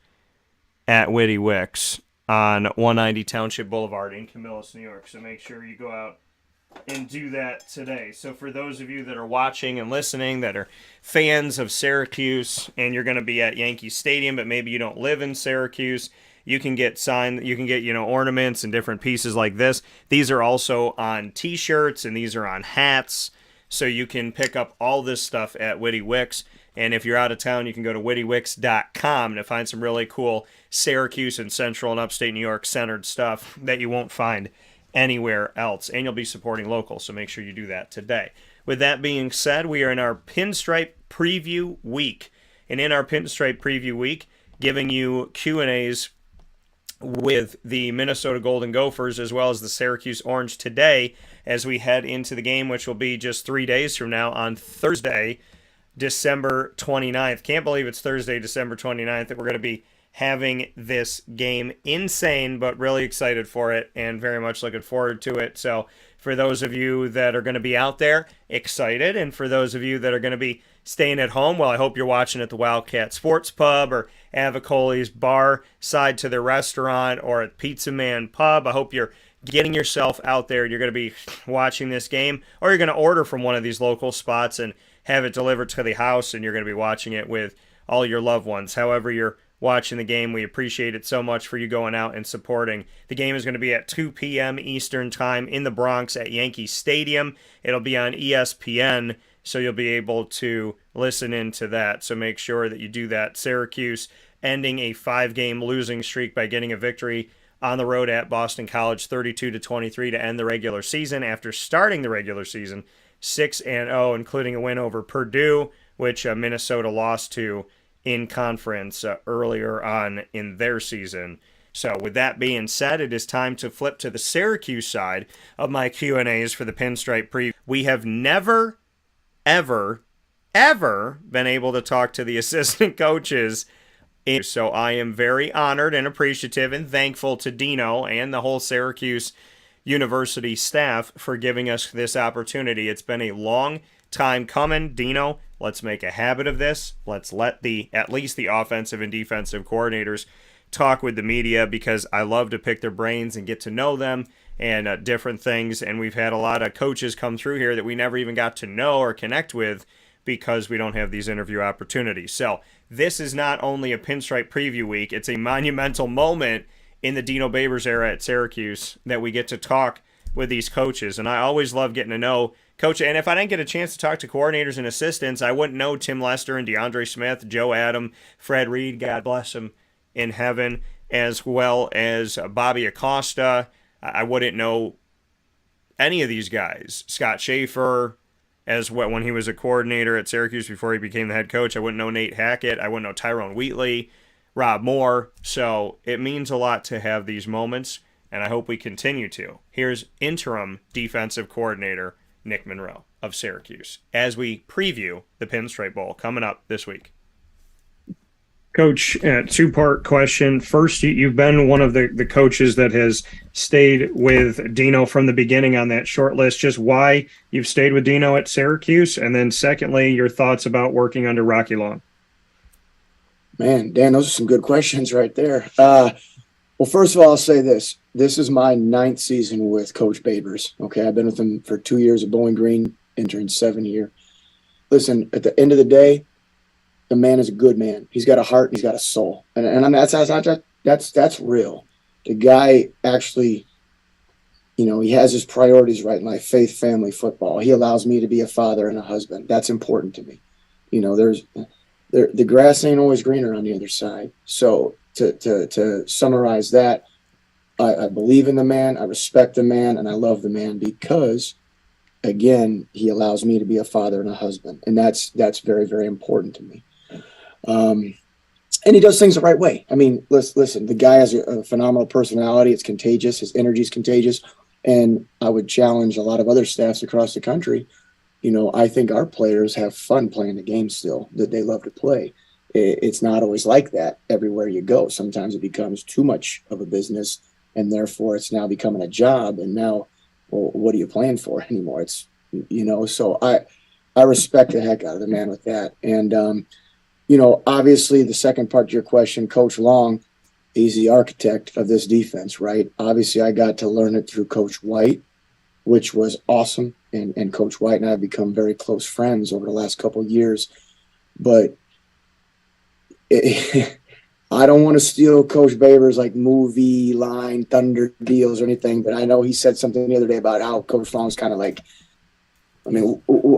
at Witty Wicks on 190 Township Boulevard in Camillus, New York. So make sure you go out and do that today. So for those of you that are watching and listening that are fans of Syracuse and you're going to be at Yankee Stadium, but maybe you don't live in Syracuse, you can get ornaments and different pieces like this. These are also on t-shirts and these are on hats. So you can pick up all this stuff at Witty Wicks. And if you're out of town, you can go to wittywicks.com to find some really cool Syracuse and Central and Upstate New York centered stuff that you won't find anywhere else. And you'll be supporting local, so make sure you do that today. With that being said, we are in our Pinstripe Preview Week. And in our Pinstripe Preview Week, giving you Q&As with the Minnesota Golden Gophers as well as the Syracuse Orange today as we head into the game, which will be just 3 days from now on Thursday, December 29th. Can't believe it's Thursday, December 29th, that we're going to be having this game. Insane, but really excited for it and very much looking forward to it. So for those of you that are going to be out there, excited. And for those of you that are going to be staying at home, well, I hope you're watching at the Wildcat Sports Pub or Avicoli's bar side to their restaurant or at Pizza Man Pub. I hope you're getting yourself out there. You're going to be watching this game, or you're going to order from one of these local spots and have it delivered to the house, and you're going to be watching it with all your loved ones. However you're watching the game, we appreciate it so much for you going out and supporting. The game is going to be at 2 p.m. Eastern Time in the Bronx at Yankee Stadium. It'll be on ESPN, so you'll be able to listen into that. So make sure that you do that. Syracuse ending a 5-game losing streak by getting a victory on the road at Boston College, 32-23 to end the regular season after starting the regular season 6-0, including a win over Purdue, which Minnesota lost to in conference earlier on in their season. So with that being said, it is time to flip to the Syracuse side of my Q&As for the Pinstripe Preview. We have never, ever been able to talk to the assistant coaches. So I am very honored and appreciative and thankful to Dino and the whole Syracuse University staff for giving us this opportunity. It's been a long time coming. Dino, let's make a habit of this. Let's let at least the offensive and defensive coordinators talk with the media, because I love to pick their brains and get to know them and different things. And we've had a lot of coaches come through here that we never even got to know or connect with because we don't have these interview opportunities. So this is not only a Pinstripe Preview Week, it's a monumental moment in the Dino Babers era at Syracuse that we get to talk with these coaches. And I always love getting to know Coach. And if I didn't get a chance to talk to coordinators and assistants, I wouldn't know Tim Lester and DeAndre Smith, Joe Adam, Fred Reed, God bless him in heaven, as well as Bobby Acosta. I wouldn't know any of these guys. Scott Schaefer, as well, when he was a coordinator at Syracuse before he became the head coach. I wouldn't know Nate Hackett. I wouldn't know Tyrone Wheatley, Rob Moore. So it means a lot to have these moments, and I hope we continue to. Here's interim defensive coordinator Nick Monroe of Syracuse as we preview the Pinstripe Bowl coming up this week. Coach, two-part question. First, you've been one of the coaches that has stayed with Dino from the beginning on that short list. Just why you've stayed with Dino at Syracuse, and then secondly, your thoughts about working under Rocky Long. Man, Dan, those are some good questions right there. Well, first of all, I'll say this. This is my 9th season with Coach Babers. Okay, I've been with him for 2 years at Bowling Green, entering 7th year. Listen, at the end of the day, the man is a good man. He's got a heart and he's got a soul, and I mean, that's real. The guy actually, he has his priorities right in life: faith, family, football. He allows me to be a father and a husband. That's important to me. The grass ain't always greener on the other side. So to summarize that, I believe in the man, I respect the man, and I love the man because, again, he allows me to be a father and a husband, and that's very, very important to me. And he does things the right way. I mean, listen, the guy has a phenomenal personality. It's contagious. His energy is contagious. And I would challenge a lot of other staffs across the country. I think our players have fun playing the game still, that they love to play. It's not always like that everywhere you go. Sometimes it becomes too much of a business, and therefore it's now becoming a job. And now, well, what are you playing for anymore? It's, so I respect the heck out of the man with that. And, obviously the second part to your question, Coach Long, he's the architect of this defense, right? Obviously I got to learn it through Coach White, which was awesome. And Coach White and I have become very close friends over the last couple of years. But I don't want to steal Coach Babers' like movie line, thunder deals or anything, but I know he said something the other day about how Coach Long's kind of like,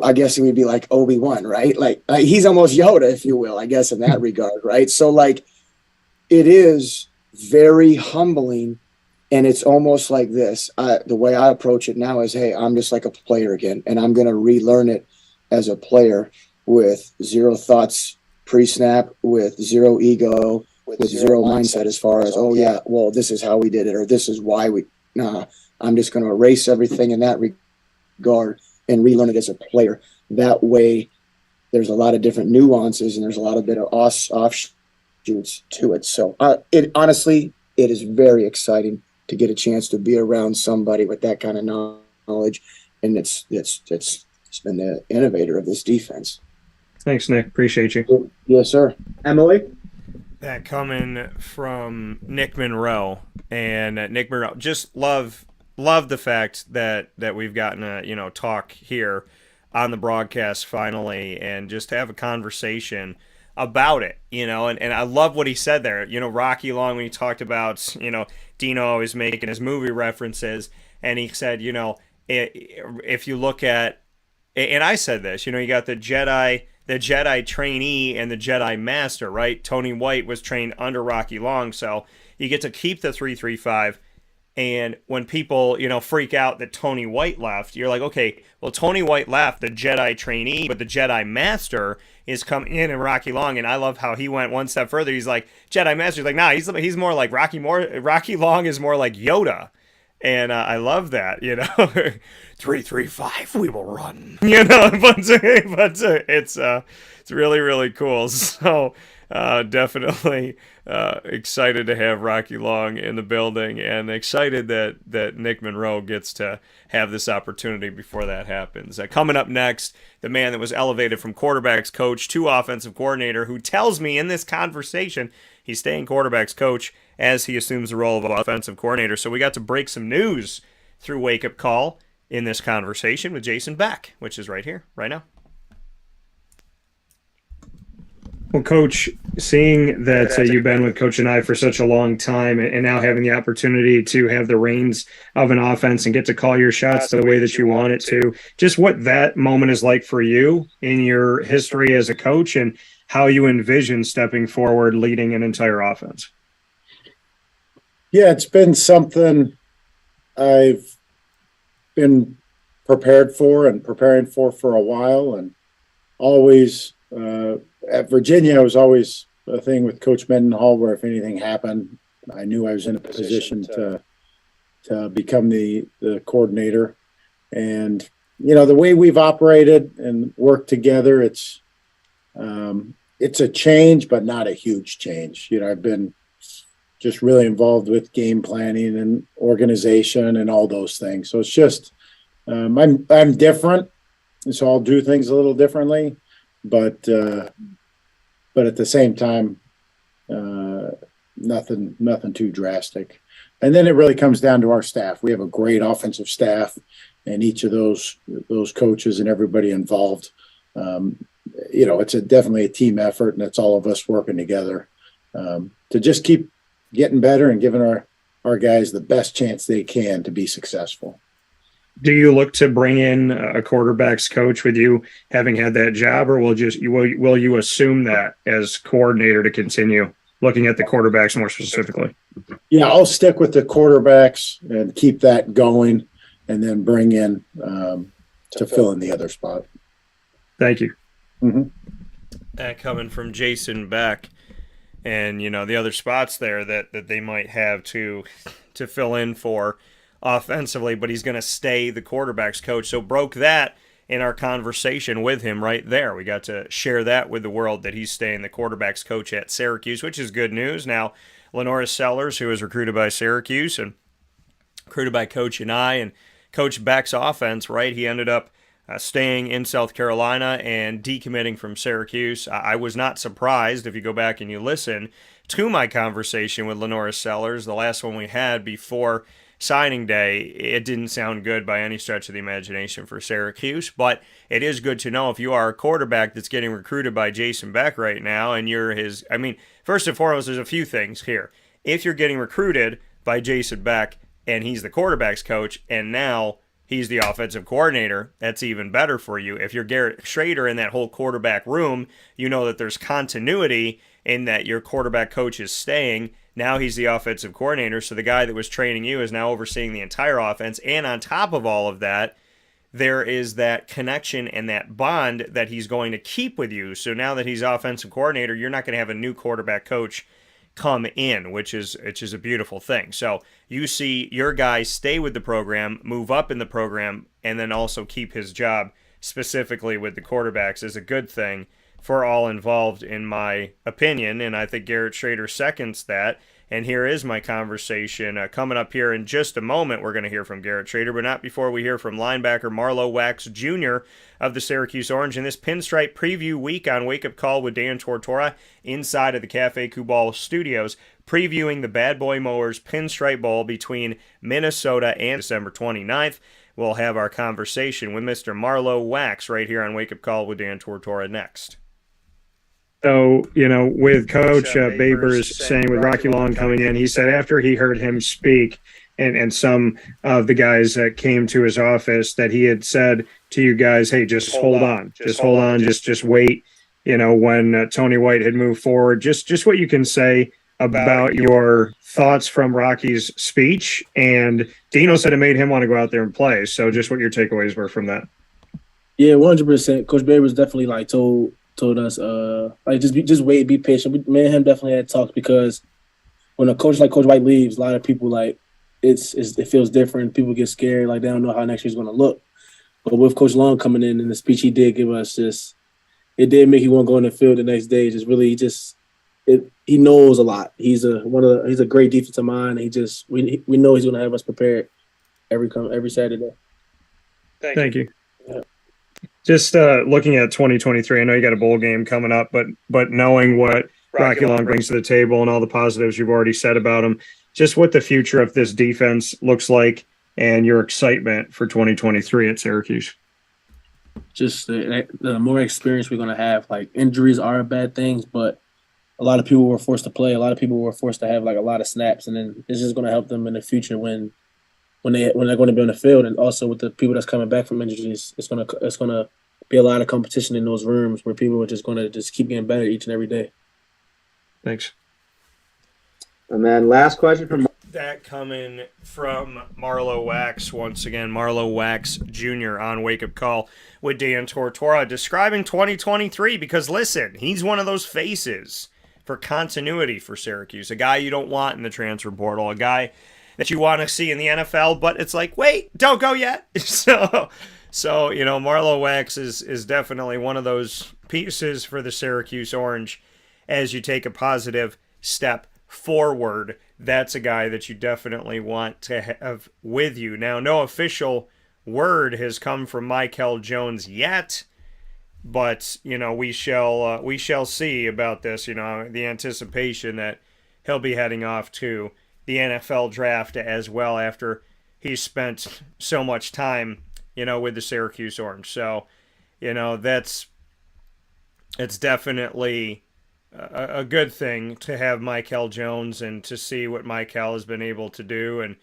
I guess he would be like Obi-Wan, right? Like he's almost Yoda, if you will, I guess, in that regard, right? So, it is very humbling And it's almost like this. The way I approach it now is, hey, I'm just like a player again, and I'm going to relearn it as a player with zero thoughts pre-snap, with zero ego, with zero mindset as far as, oh, yeah, well, this is how we did it, or this is why we – nah, I'm just going to erase everything in that regard and relearn it as a player. That way there's a lot of different nuances and there's a lot of bit of offshoots to it. So honestly, it is very exciting to get a chance to be around somebody with that kind of knowledge. And it's been the innovator of this defense. Thanks, Nick. Appreciate you. Yes, sir. Emily? That coming from Nick Monroe. And Nick Monroe, just love the fact that we've gotten a talk here on the broadcast finally, and just have a conversation about it, and I love what he said there. Rocky Long, when he talked about Dino always making his movie references, and he said, if you look at, and I said this, you got the Jedi trainee and the Jedi master, right? Tony White was trained under Rocky Long, so you get to keep the 3-3-5. And when people, freak out that Tony White left, you're like, okay, well, Tony White left, the Jedi trainee, but the Jedi Master is coming in Rocky Long. And I love how he went one step further. He's like, Jedi Master. He's like, nah, he's more like Rocky. Rocky Long is more like Yoda. And I love that, 3-3-5, we will run, but it's really, really cool. So definitely excited to have Rocky Long in the building, and excited that Nick Monroe gets to have this opportunity before that happens. Coming up next, the man that was elevated from quarterbacks coach to offensive coordinator, who tells me in this conversation he's staying quarterbacks coach as he assumes the role of offensive coordinator. So we got to break some news through Wake Up Call in this conversation with Jason Beck, which is right here, right now. Well, Coach, seeing that you've been with Coach and I for such a long time, and now having the opportunity to have the reins of an offense and get to call your shots the way that you want it to, just what that moment is like for you in your history as a coach, and how you envision stepping forward leading an entire offense. Yeah, it's been something I've been prepared for and preparing for a while, and always at Virginia, it was always a thing with Coach Mendenhall where if anything happened, I knew I was in a position to become the coordinator. And, the way we've operated and worked together, it's a change, but not a huge change. I've been just really involved with game planning and organization and all those things. So it's just, I'm different, and so I'll do things a little differently, but at the same time, nothing too drastic. And then it really comes down to our staff. We have a great offensive staff, and each of those coaches and everybody involved, it's definitely a team effort, and it's all of us working together to just keep getting better and giving our guys the best chance they can to be successful. Do you look to bring in a quarterback's coach with you having had that job, or will you assume that as coordinator to continue looking at the quarterbacks more specifically? Yeah, I'll stick with the quarterbacks and keep that going, and then bring in to fill in the other spot. Thank you. Mm-hmm. Coming from Jason Beck, and the other spots there that they might have to fill in for offensively, but he's going to stay the quarterback's coach. So broke that in our conversation with him right there. We got to share that with the world, that he's staying the quarterback's coach at Syracuse, which is good news. Now, Lenoris Sellers, who was recruited by Syracuse and recruited by Coach and I, and Coach Beck's offense, right? He ended up staying in South Carolina and decommitting from Syracuse. I was not surprised if you go back and you listen to my conversation with Lenoris Sellers, the last one we had before signing day. It didn't sound good by any stretch of the imagination for Syracuse, but it is good to know if you are a quarterback that's getting recruited by Jason Beck right now, and you're his, first and foremost, there's a few things here. If you're getting recruited by Jason Beck and he's the quarterback's coach, and now he's the offensive coordinator, that's even better for you. If you're Garrett Shrader in that whole quarterback room, you know that there's continuity in that your quarterback coach is staying. Now he's the offensive coordinator, so the guy that was training you is now overseeing the entire offense. And on top of all of that, there is that connection and that bond that he's going to keep with you. So now that he's offensive coordinator, you're not going to have a new quarterback coach come in, which is a beautiful thing. So you see your guy stay with the program, move up in the program, and then also keep his job specifically with the quarterbacks is a good thing for all involved, in my opinion, and I think Garrett Shrader seconds that. And here is my conversation. Coming up here in just a moment, we're going to hear from Garrett Shrader, but not before we hear from linebacker Marlowe Wax Jr. of the Syracuse Orange in this Pinstripe preview week on Wake Up Call with Dan Tortora inside of the Cafe Kubal studios, previewing the Bad Boy Mowers Pinstripe Bowl between Minnesota and December 29th. We'll have our conversation with Mr. Marlowe Wax right here on Wake Up Call with Dan Tortora next. So, with Coach Babers saying with Rocky Long coming in, he said after he heard him speak and some of the guys that came to his office that he had said to you guys, hey, just hold on, just wait, when Tony White had moved forward, just what you can say about your thoughts from Rocky's speech. And Dino said it made him want to go out there and play. So just what your takeaways were from that. Yeah, 100%. Coach Babers definitely told us, just wait, be patient. Me and him definitely had talks because when a coach like Coach White leaves, a lot of people it feels different. People get scared, they don't know how next year's going to look. But with Coach Long coming in and the speech he did give us, it did make you want to go in the field the next day. He knows a lot. He's a great defensive mind. We know he's going to have us prepared every Saturday. Thank you. Yeah. Just looking at 2023, I know you got a bowl game coming up, but knowing what Rocky Long brings to the table and all the positives you've already said about him, just what the future of this defense looks like and your excitement for 2023 at Syracuse. Just the more experience we're going to have. Injuries are bad things, but a lot of people were forced to play. A lot of people were forced to have a lot of snaps, and then it's just going to help them in the future when they're going to be on the field. And also with the people that's coming back from injuries, it's going to be a lot of competition in those rooms where people are just going to keep getting better each and every day. Thanks. And then last question from that coming from Marlowe Wax once again, Marlowe Wax Jr. on Wake Up Call with Dan Tortora describing 2023 because listen, he's one of those faces for continuity for Syracuse, a guy you don't want in the transfer portal, a guy that you want to see in the NFL, but it's wait, don't go yet. So Marlowe Wax is definitely one of those pieces for the Syracuse Orange as you take a positive step forward. That's a guy that you definitely want to have with you. Now, no official word has come from Michael Jones yet, but we shall see about this. The anticipation that he'll be heading off to the NFL draft as well after he's spent so much time, with the Syracuse Orange. So, it's definitely a good thing to have Michael Jones and to see what Michael has been able to do. And,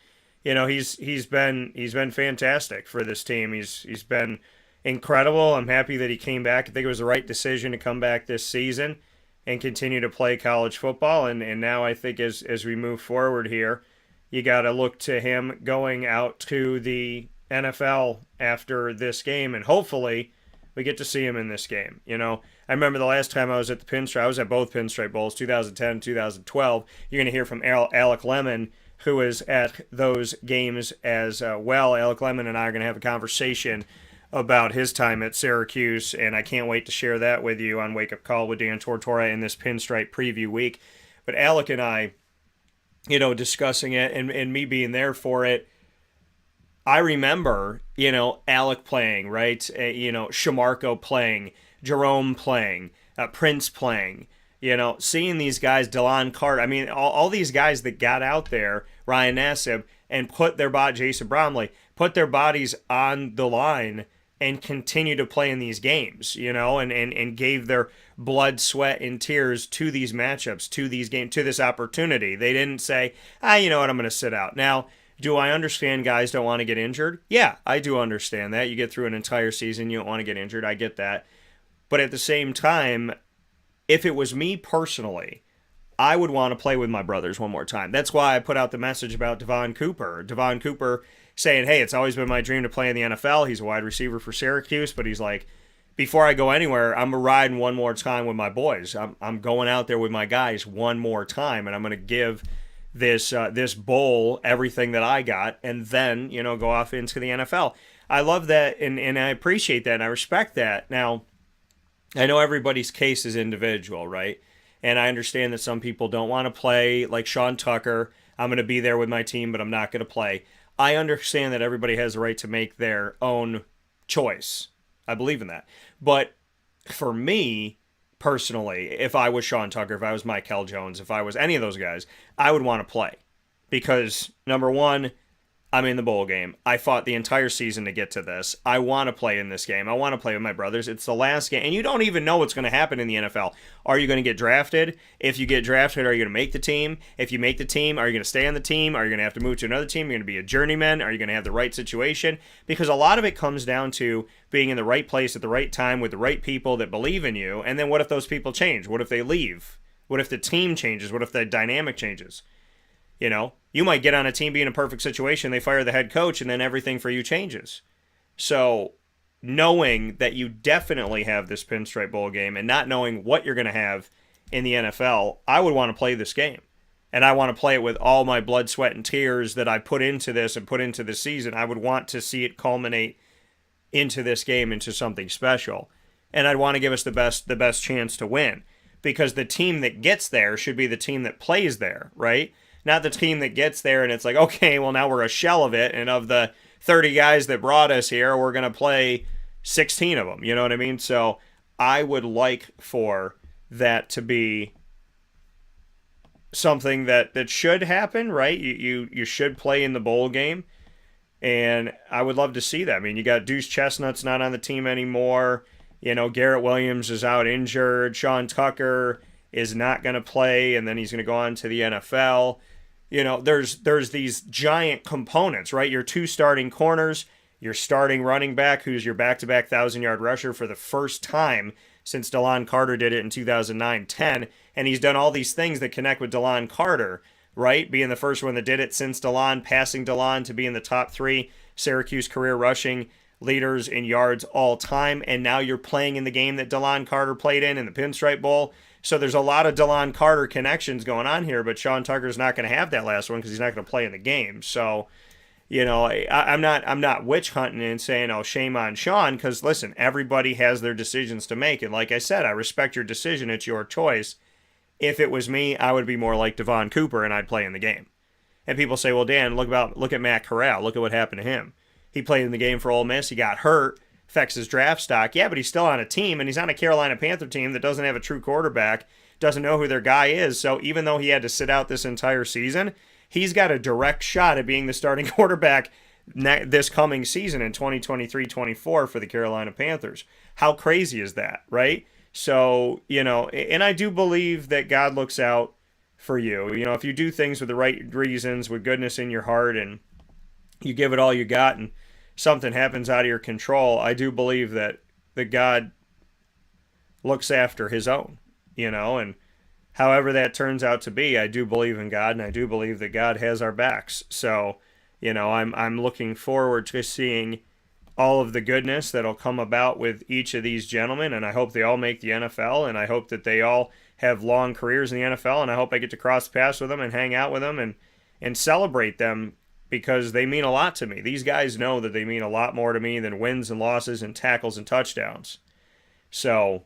he's been fantastic for this team. He's been incredible. I'm happy that he came back. I think it was the right decision to come back this season and continue to play college football. And now I think as we move forward here, you got to look to him going out to the NFL after this game, and hopefully we get to see him in this game. I remember the last time I was at the Pinstripe, I was at both Pinstripe Bowls, 2010, 2012. You're going to hear from Alec Lemon, who is at those games as well. Alec Lemon and I are going to have a conversation about his time at Syracuse, and I can't wait to share that with you on Wake Up Call with Dan Tortora in this Pinstripe preview week. But Alec and I, discussing it and me being there for it, I remember, Alec playing, right? Ciarrocca playing, Jerome playing, Prince playing, seeing these guys, Delon Carter, all these guys that got out there, Ryan Nassib, and put their body, Jason Bromley, put their bodies on the line and continue to play in these games, and gave their blood, sweat, and tears to these matchups, to these games, to this opportunity. They didn't say, you know what, I'm going to sit out. Now, do I understand guys don't want to get injured? Yeah, I do understand that. You get through an entire season, you don't want to get injured. I get that. But at the same time, if it was me personally, I would want to play with my brothers one more time. That's why I put out the message about Devon Cooper. Devon Cooper saying, hey, it's always been my dream to play in the NFL. He's a wide receiver for Syracuse, but he's like, before I go anywhere, I'm riding one more time with my boys. I'm going out there with my guys one more time, and I'm going to give this bowl everything that I got, and then, go off into the NFL. I love that, and I appreciate that, and I respect that. Now, I know everybody's case is individual, right? And I understand that some people don't want to play, like Sean Tucker. I'm going to be there with my team, but I'm not going to play. I understand that everybody has the right to make their own choice. I believe in that. But for me, personally, if I was Sean Tucker, if I was Michael Jones, if I was any of those guys, I would want to play. Because, number one, I'm in the bowl game. I fought the entire season to get to this. I want to play in this game. I want to play with my brothers. It's the last game. And you don't even know what's going to happen in the NFL. Are you going to get drafted? If you get drafted, are you going to make the team? If you make the team, are you going to stay on the team? Are you going to have to move to another team? Are you going to be a journeyman? Are you going to have the right situation? Because a lot of it comes down to being in the right place at the right time with the right people that believe in you. And then what if those people change? What if they leave? What if the team changes? What if the dynamic changes? You might get on a team, be in a perfect situation, they fire the head coach, and then everything for you changes. So knowing that you definitely have this Pinstripe Bowl game and not knowing what you're going to have in the NFL, I would want to play this game. And I want to play it with all my blood, sweat, and tears that I put into this and put into the season. I would want to see it culminate into this game, into something special. And I'd want to give us the best chance to win. Because the team that gets there should be the team that plays there, right? Not the team that gets there and it's like, okay, well, now we're a shell of it. And of the 30 guys that brought us here, we're going to play 16 of them. You know what I mean? So I would like for that to be something that should happen, right? You should play in the bowl game. And I would love to see that. I mean, you got Deuce Chestnut's not on the team anymore. Garrett Williams is out injured. Sean Tucker is not going to play, and then he's going to go on to the NFL. There's these giant components, right? Your two starting corners, your starting running back, who's your back-to-back 1,000-yard rusher for the first time since DeLon Carter did it in 2009-10, and he's done all these things that connect with DeLon Carter, right? Being the first one that did it since DeLon, passing DeLon to be in the top 3 Syracuse career rushing leaders in yards all time, and now you're playing in the game that DeLon Carter played in the Pinstripe Bowl. So there's a lot of DeLon Carter connections going on here, but Sean Tucker's not going to have that last one because he's not going to play in the game. So, I'm not witch hunting and saying, oh, shame on Sean, because listen, everybody has their decisions to make, and like I said, I respect your decision. It's your choice. If it was me, I would be more like Devon Cooper and I'd play in the game. And people say, well, Dan, look at Matt Corral. Look at what happened to him. He played in the game for Ole Miss. He got hurt. Affects his draft stock. Yeah, but he's still on a team, and he's on a Carolina Panther team that doesn't have a true quarterback, doesn't know who their guy is. So even though he had to sit out this entire season, he's got a direct shot at being the starting quarterback this coming season in 2023-24 for the Carolina Panthers. How crazy is that, right? So, and I do believe that God looks out for you. If you do things with the right reasons, with goodness in your heart, and you give it all you got, and something happens out of your control, I do believe that God looks after his own, and however that turns out to be, I do believe in God, and I do believe that God has our backs. So, I'm looking forward to seeing all of the goodness that'll come about with each of these gentlemen, and I hope they all make the NFL, and I hope that they all have long careers in the NFL, and I hope I get to cross paths with them and hang out with them and celebrate them, because they mean a lot to me. These guys know that they mean a lot more to me than wins and losses and tackles and touchdowns. So,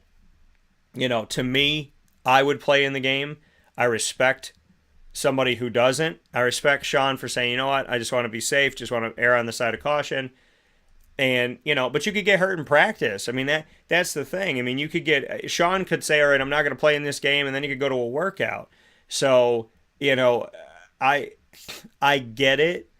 to me, I would play in the game. I respect somebody who doesn't. I respect Sean for saying, you know what, I just want to be safe, just want to err on the side of caution. And, but you could get hurt in practice. I mean, that's the thing. I mean, Sean could say, all right, I'm not going to play in this game, and then he could go to a workout. So, I get it.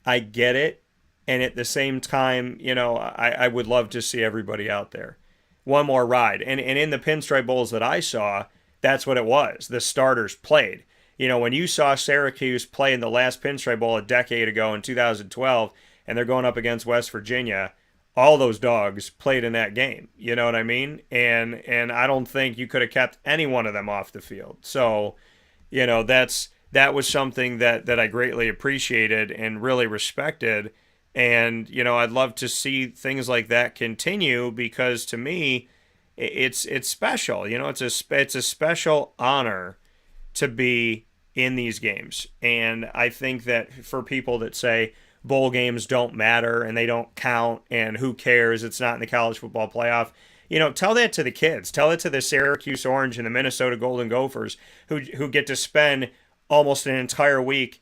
I get it. And at the same time, I would love to see everybody out there. One more ride. And in the Pinstripe Bowls that I saw, that's what it was. The starters played. When you saw Syracuse play in the last Pinstripe Bowl a decade ago in 2012, and they're going up against West Virginia, all those dogs played in that game. You know what I mean? And I don't think you could have kept any one of them off the field. So, you know, that was something that I greatly appreciated and really respected. And, you know, I'd love to see things like that continue, because to me, it's special. You know, it's a special honor to be in these games. And I think that for people that say bowl games don't matter and they don't count and who cares, it's not in the college football playoff, you know, tell that to the kids. Tell it to the Syracuse Orange and the Minnesota Golden Gophers who get to spend almost an entire week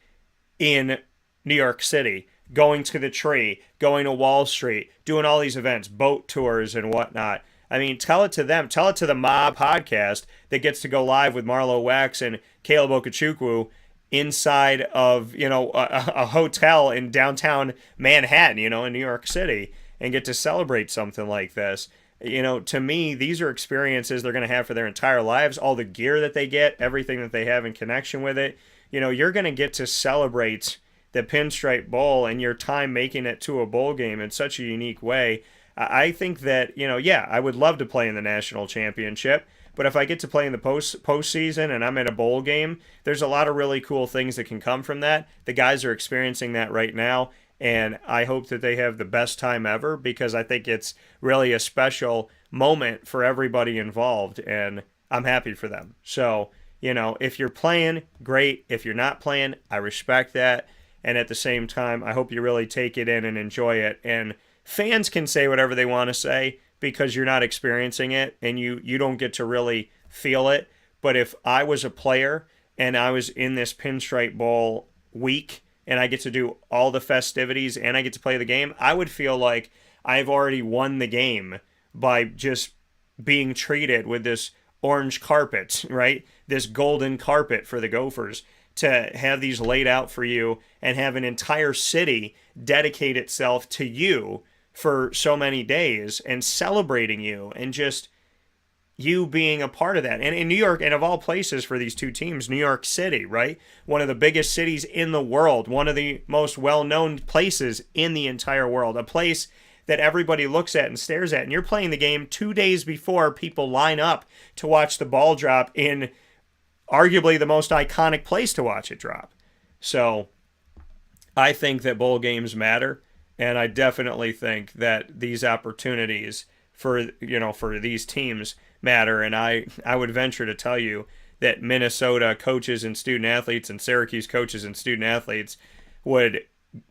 in New York City, going to the Tree, going to Wall Street, doing all these events, boat tours and whatnot. I mean, tell it to them. Tell it to the Mob podcast that gets to go live with Marlowe Wax and Caleb Okechukwu inside of, you know, a hotel in downtown Manhattan, you know, in New York City, and get to celebrate something like this. You know, to me, these are experiences they're going to have for their entire lives. All the gear that they get, everything that they have in connection with it. You know, you're going to get to celebrate the Pinstripe Bowl and your time making it to a bowl game in such a unique way. I think that, you know, yeah, I would love to play in the national championship, but if I get to play in the postseason and I'm in a bowl game, there's a lot of really cool things that can come from that. The guys are experiencing that right now, and I hope that they have the best time ever, because I think it's really a special moment for everybody involved, and I'm happy for them. So, you know, if you're playing, great. If you're not playing, I respect that. And at the same time, I hope you really take it in and enjoy it. And fans can say whatever they want to say because you're not experiencing it and you don't get to really feel it. But if I was a player and I was in this Pinstripe Bowl week and I get to do all the festivities and I get to play the game, I would feel like I've already won the game by just being treated with this orange carpet, right? This golden carpet for the Gophers, to have these laid out for you and have an entire city dedicate itself to you for so many days and celebrating you and just you being a part of that. And in New York, and of all places for these two teams, New York City, right? One of the biggest cities in the world, one of the most well-known places in the entire world, a place that everybody looks at and stares at. And you're playing the game 2 days before people line up to watch the ball drop in arguably the most iconic place to watch it drop. So I think that bowl games matter, and I definitely think that these opportunities for these teams matter. And I would venture to tell you that Minnesota coaches and student athletes and Syracuse coaches and student athletes would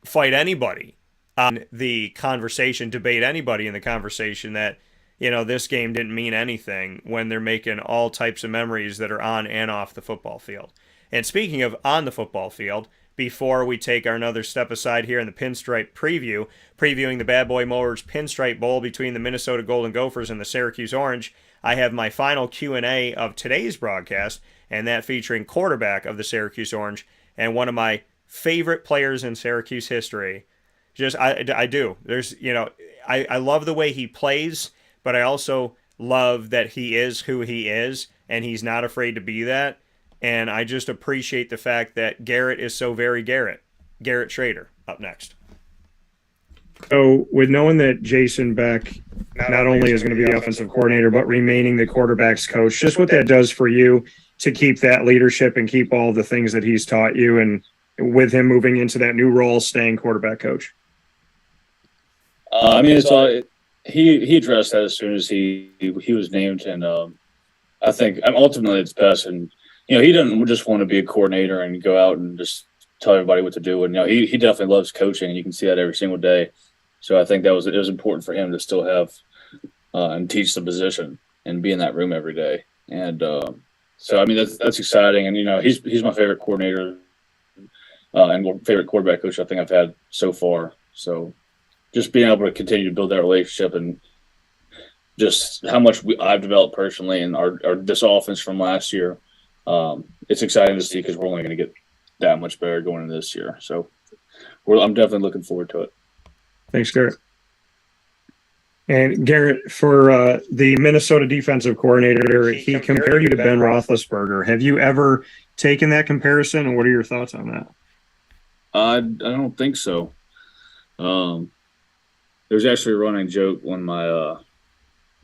fight anybody on the conversation, debate anybody in the conversation that, you know, this game didn't mean anything, when they're making all types of memories that are on and off the football field. And speaking of on the football field, before we take our another step aside here in the Pinstripe preview, previewing the Bad Boy Mowers Pinstripe Bowl between the Minnesota Golden Gophers and the Syracuse Orange, I have my final Q&A of today's broadcast, and that featuring quarterback of the Syracuse Orange and one of my favorite players in Syracuse history. I do. There's, you know, I love the way he plays, but I also love that he is who he is, and he's not afraid to be that. And I just appreciate the fact that Garrett is so very Garrett. Garrett Shrader, up next. So with knowing that Jason Beck not only is going to be the offensive coordinator, but remaining the quarterback's coach, just what that does for you to keep that leadership and keep all the things that he's taught you, and with him moving into that new role, staying quarterback coach. I mean, it's all he addressed that as soon as he was named, and I think ultimately it's best. And you know, he doesn't just want to be a coordinator and go out and just tell everybody what to do. And you know, he definitely loves coaching, and you can see that every single day. So I think it was important for him to still have and teach the position and be in that room every day. And so I mean, that's exciting. And you know, he's my favorite coordinator and favorite quarterback coach I think I've had so far. So just being able to continue to build that relationship, and just how much I've developed personally and this offense from last year, it's exciting to see, because we're only going to get that much better going into this year. So I'm definitely looking forward to it. Thanks, Garrett. And Garrett, for the Minnesota defensive coordinator, he compared you to Ben Roethlisberger. Have you ever taken that comparison, and what are your thoughts on that? I don't think so. there was actually a running joke when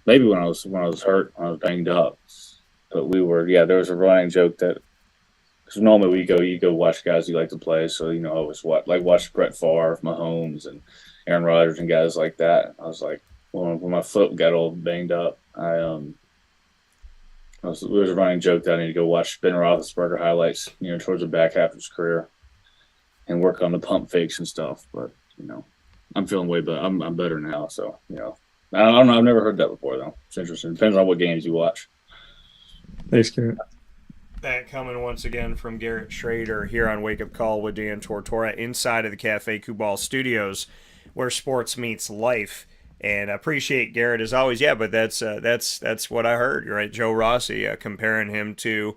maybe when I was hurt, when I was banged up. But there was a running joke that, because normally you go watch guys you like to play. So, I always watch Brett Favre, Mahomes, and Aaron Rodgers and guys like that. I was like, when my foot got all banged up, there was a running joke that I need to go watch Ben Roethlisberger highlights, towards the back half of his career and work on the pump fakes and stuff. But, I'm feeling way better. I'm better now. So, I don't know. I've never heard that before, though. It's interesting. Depends on what games you watch. Thanks, Garrett. That coming once again from Garrett Shrader here on Wake Up Call with Dan Tortora inside of the Cafe Kubal Studios, where sports meets life. And I appreciate Garrett as always. Yeah, but that's what I heard. You're right, Joe Rossi comparing him to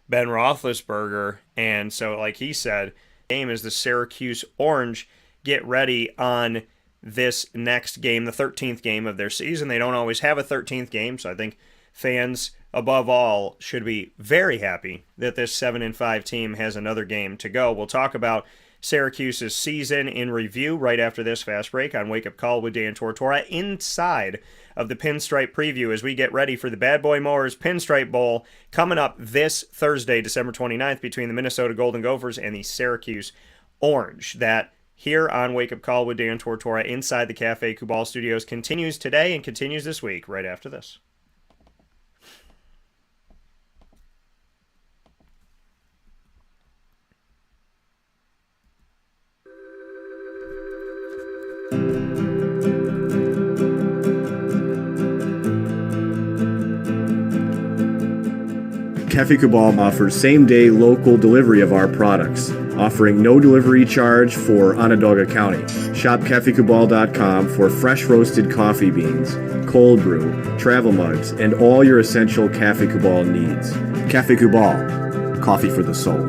Ben Roethlisberger, and so like he said, game is the Syracuse Orange. Get ready on this next game, the 13th game of their season. They don't always have a 13th game, so I think fans above all should be very happy that this 7-5 team has another game to go. We'll talk about Syracuse's season in review right after this fast break on Wake Up Call with Dan Tortora inside of the Pinstripe preview as we get ready for the Bad Boy Mowers Pinstripe Bowl coming up this Thursday, December 29th, between the Minnesota Golden Gophers and the Syracuse Orange. That here on Wake Up Call with Dan Tortora inside the Cafe Kubal Studios continues today and continues this week right after this. Cafe Kubal offers same-day local delivery of our products, offering no delivery charge for Onondaga County. Shop cafekubal.com for fresh roasted coffee beans, cold brew, travel mugs, and all your essential Cafe Kubal needs. Cafe Kubal, coffee for the soul.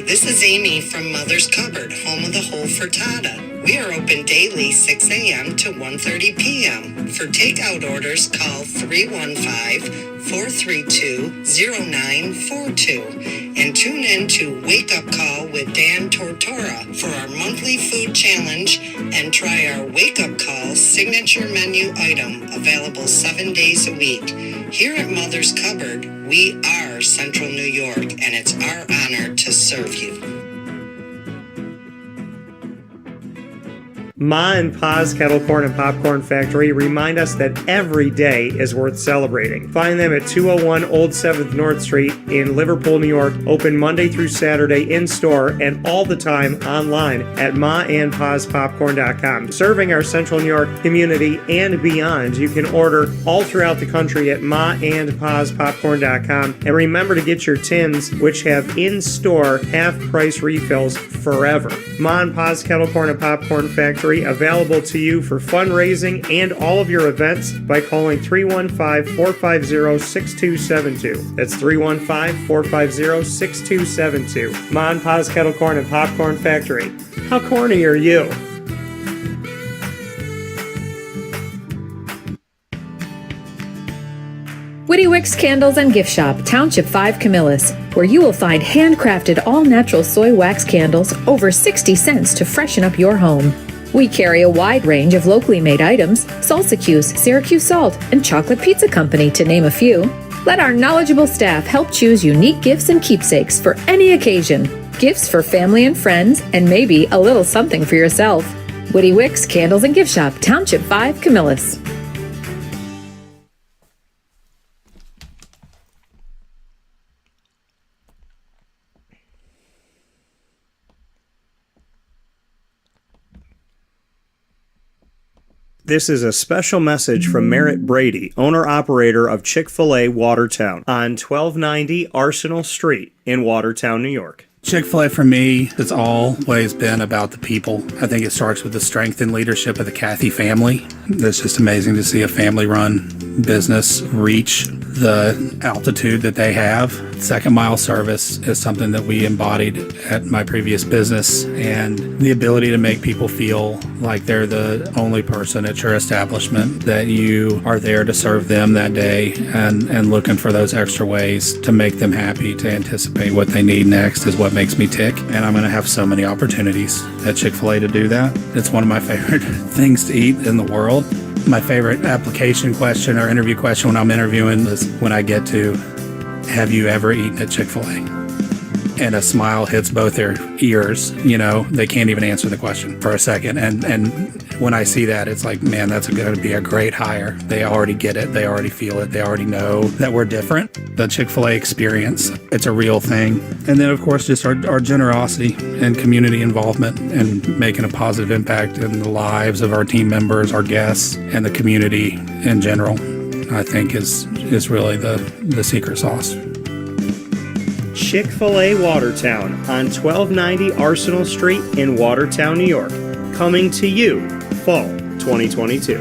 This is Amy from Mother's Cupboard, home of the whole frittata. We are open daily 6 a.m. to 1:30 p.m. For takeout orders, call 315-432-0942 and tune in to Wake Up Call with Dan Tortora for our monthly food challenge and try our Wake Up Call signature menu item available 7 days a week. Here at Mother's Cupboard, we are Central New York, and it's our honor to serve you. Ma and Pa's Kettle Corn and Popcorn Factory remind us that every day is worth celebrating. Find them at 201 Old 7th North Street in Liverpool, New York. Open Monday through Saturday in-store and all the time online at maandpaspopcorn.com. Serving our Central New York community and beyond, you can order all throughout the country at maandpaspopcorn.com. And remember to get your tins, which have in-store half-price refills forever. Ma and Pa's Kettle Corn and Popcorn Factory, available to you for fundraising and all of your events by calling 315-450-6272. That's 315-450-6272. Ma and Pa's Kettle Corn and Popcorn Factory. How corny are you? Witty Wicks Candles and Gift Shop, Township 5 Camillus, where you will find handcrafted all-natural soy wax candles over 60 cents to freshen up your home. We carry a wide range of locally made items, Syracuse, Syracuse Salt, and Chocolate Pizza Company, to name a few. Let our knowledgeable staff help choose unique gifts and keepsakes for any occasion. Gifts for family and friends, and maybe a little something for yourself. Witty Wicks Candles and Gift Shop, Township 5 Camillus. This is a special message from Merritt Brady, owner-operator of Chick-fil-A Watertown on 1290 Arsenal Street in Watertown, New York. Chick-fil-A for me has always been about the people. I think it starts with the strength and leadership of the Cathy family. It's just amazing to see a family-run business reach the altitude that they have Second mile service is something that we embodied at my previous business, and the ability to make people feel like they're the only person at your establishment, that you are there to serve them that day, and looking for those extra ways to make them happy, to anticipate what they need next is what makes me tick. And I'm going to have so many opportunities at Chick-fil-A to do that. It's one of my favorite things to eat in the world. My favorite application question or interview question when I'm interviewing is when I get to, have you ever eaten at Chick-fil-A? And a smile hits both their ears. They can't even answer the question for a second. And when I see that, it's like, man, that's going to be a great hire. They already get it. They already feel it. They already know that we're different. The Chick-fil-A experience, it's a real thing. And then, of course, just our generosity and community involvement and making a positive impact in the lives of our team members, our guests, and the community in general, I think is really the secret sauce. Chick-fil-A Watertown on 1290 Arsenal Street in Watertown, New York. Coming to you fall 2022.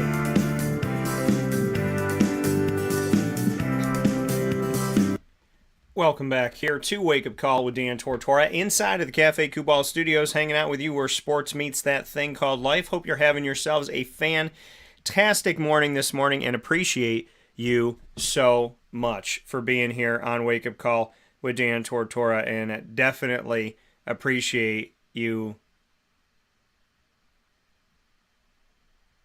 Welcome back here to Wake Up Call with Dan Tortora inside of the Cafe Kubal Studios, hanging out with you where sports meets that thing called life. Hope you're having yourselves a fantastic morning this morning and appreciate you so much for being here on Wake Up Call with Dan Tortora, and definitely appreciate you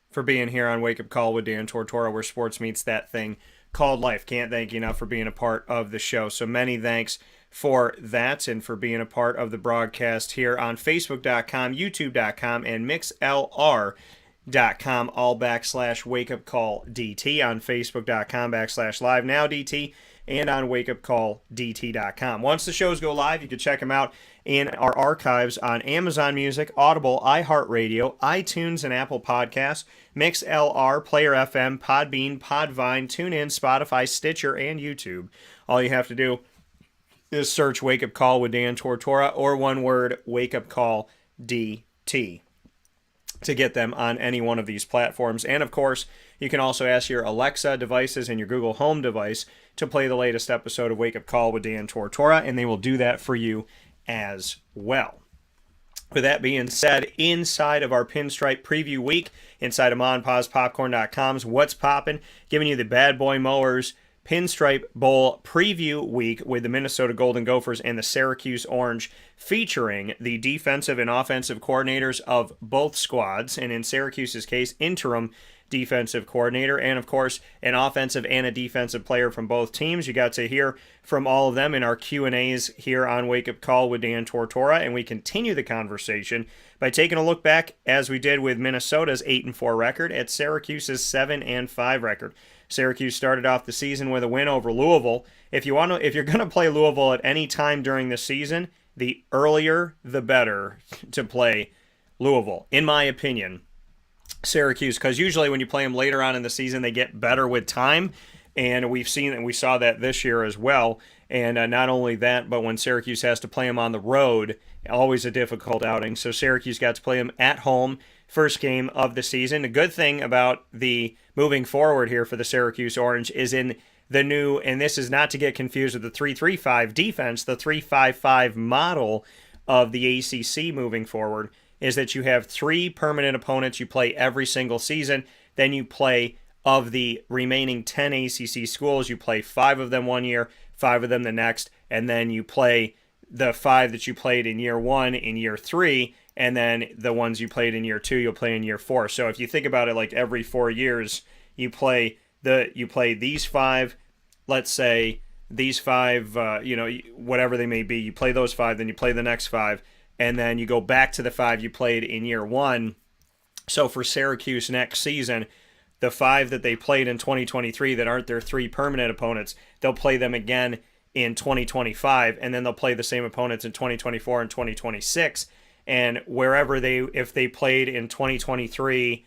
for being here on Wake Up Call with Dan Tortora, where sports meets that thing called life. Can't thank you enough for being a part of the show. So many thanks for that and for being a part of the broadcast here on Facebook.com, YouTube.com, and MixLR.com, all /WakeUpCallDT on Facebook.com /LiveNowDT and on WakeUpCallDT.com. Once the shows go live, you can check them out in our archives on Amazon Music, Audible, iHeartRadio, iTunes, and Apple Podcasts, MixLR, Player FM, Podbean, Podvine, TuneIn, Spotify, Stitcher, and YouTube. All you have to do is search Wake Up Call with Dan Tortora, or one word, Wake Up Call DT, to get them on any one of these platforms. And of course, you can also ask your Alexa devices and your Google Home device to play the latest episode of Wake Up Call with Dan Tortora, and they will do that for you as well. With that being said, inside of our Pinstripe preview week, inside of MonPawsPopcorn.com's What's Poppin', giving you the Bad Boy Mowers Pinstripe Bowl preview week with the Minnesota Golden Gophers and the Syracuse Orange, featuring the defensive and offensive coordinators of both squads, and in Syracuse's case, interim defensive coordinator, and of course an offensive and a defensive player from both teams. You got to hear from all of them in our Q&As here on Wake Up Call with Dan Tortora, and we continue the conversation by taking a look back, as we did with Minnesota's 8-4 record, at Syracuse's 7-5 record. Syracuse started off the season with a win over Louisville. If you're going to play Louisville at any time during the season, the earlier the better to play Louisville, in my opinion. Syracuse, because usually when you play them later on in the season, they get better with time, and we saw that this year as well. And not only that, but when Syracuse has to play them on the road, always a difficult outing. So Syracuse got to play them at home, first game of the season. The good thing about the moving forward here for the Syracuse Orange is in the new, and this is not to get confused with the 3-3-5 defense, the 3-5-5 model of the ACC moving forward, is that you have 3 permanent opponents you play every single season. Then you play, of the remaining 10 ACC schools, you play 5 of them one year, 5 of them the next, and then you play the 5 that you played in year 1 in year 3, and then the ones you played in year 2 you'll play in year 4. So if you think about it, like every 4 years you play these 5, let's say these 5, whatever they may be, you play those 5, then you play the next 5, and then you go back to the 5 you played in year 1. So for Syracuse next season, the 5 that they played in 2023 that aren't their 3 permanent opponents, they'll play them again in 2025, and then they'll play the same opponents in 2024 and 2026. And if they played in 2023,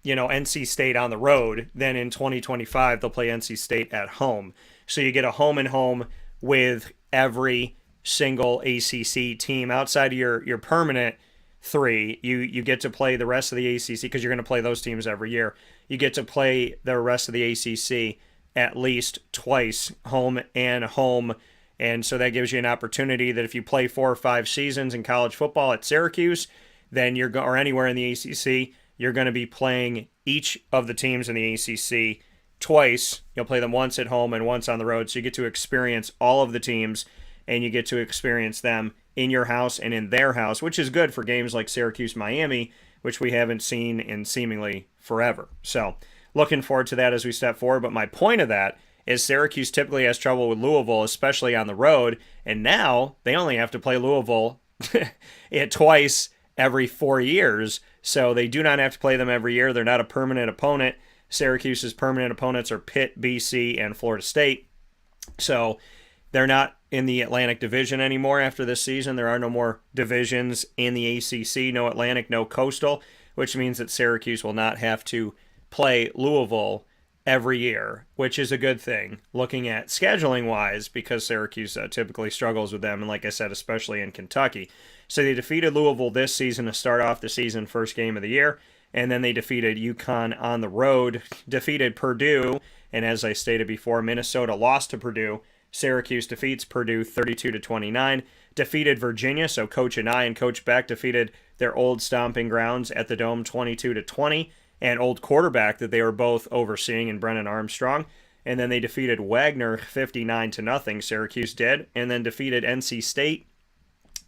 NC State on the road, then in 2025 they'll play NC State at home. So you get a home and home with every single ACC team outside of your permanent 3. You get to play the rest of the ACC, because you're going to play those teams every year. You get to play the rest of the ACC at least twice, home and home, And so that gives you an opportunity that if you play 4 or 5 seasons in college football at Syracuse, then or anywhere in the ACC, you're going to be playing each of the teams in the ACC twice. You'll play them once at home and once on the road. So you get to experience all of the teams, and you get to experience them in your house and in their house, which is good for games like Syracuse-Miami, which we haven't seen in seemingly forever. So looking forward to that as we step forward. But my point of that is Syracuse typically has trouble with Louisville, especially on the road. And now they only have to play Louisville twice every 4 years. So they do not have to play them every year. They're not a permanent opponent. Syracuse's permanent opponents are Pitt, BC, and Florida State. So they're not in the Atlantic Division anymore after this season. There are no more divisions in the ACC, no Atlantic, no Coastal, which means that Syracuse will not have to play Louisville every year, which is a good thing looking at scheduling-wise, because Syracuse typically struggles with them, and like I said, especially in Kentucky. So they defeated Louisville this season to start off the season, first game of the year, and then they defeated UConn on the road, defeated Purdue, and as I stated before, Minnesota lost to Purdue. Syracuse defeats Purdue 32-29, defeated Virginia, so Coach and Coach Beck defeated their old stomping grounds at the Dome 22-20, and old quarterback that they were both overseeing in Brennan Armstrong. And then they defeated Wagner 59-0, Syracuse did, and then defeated NC State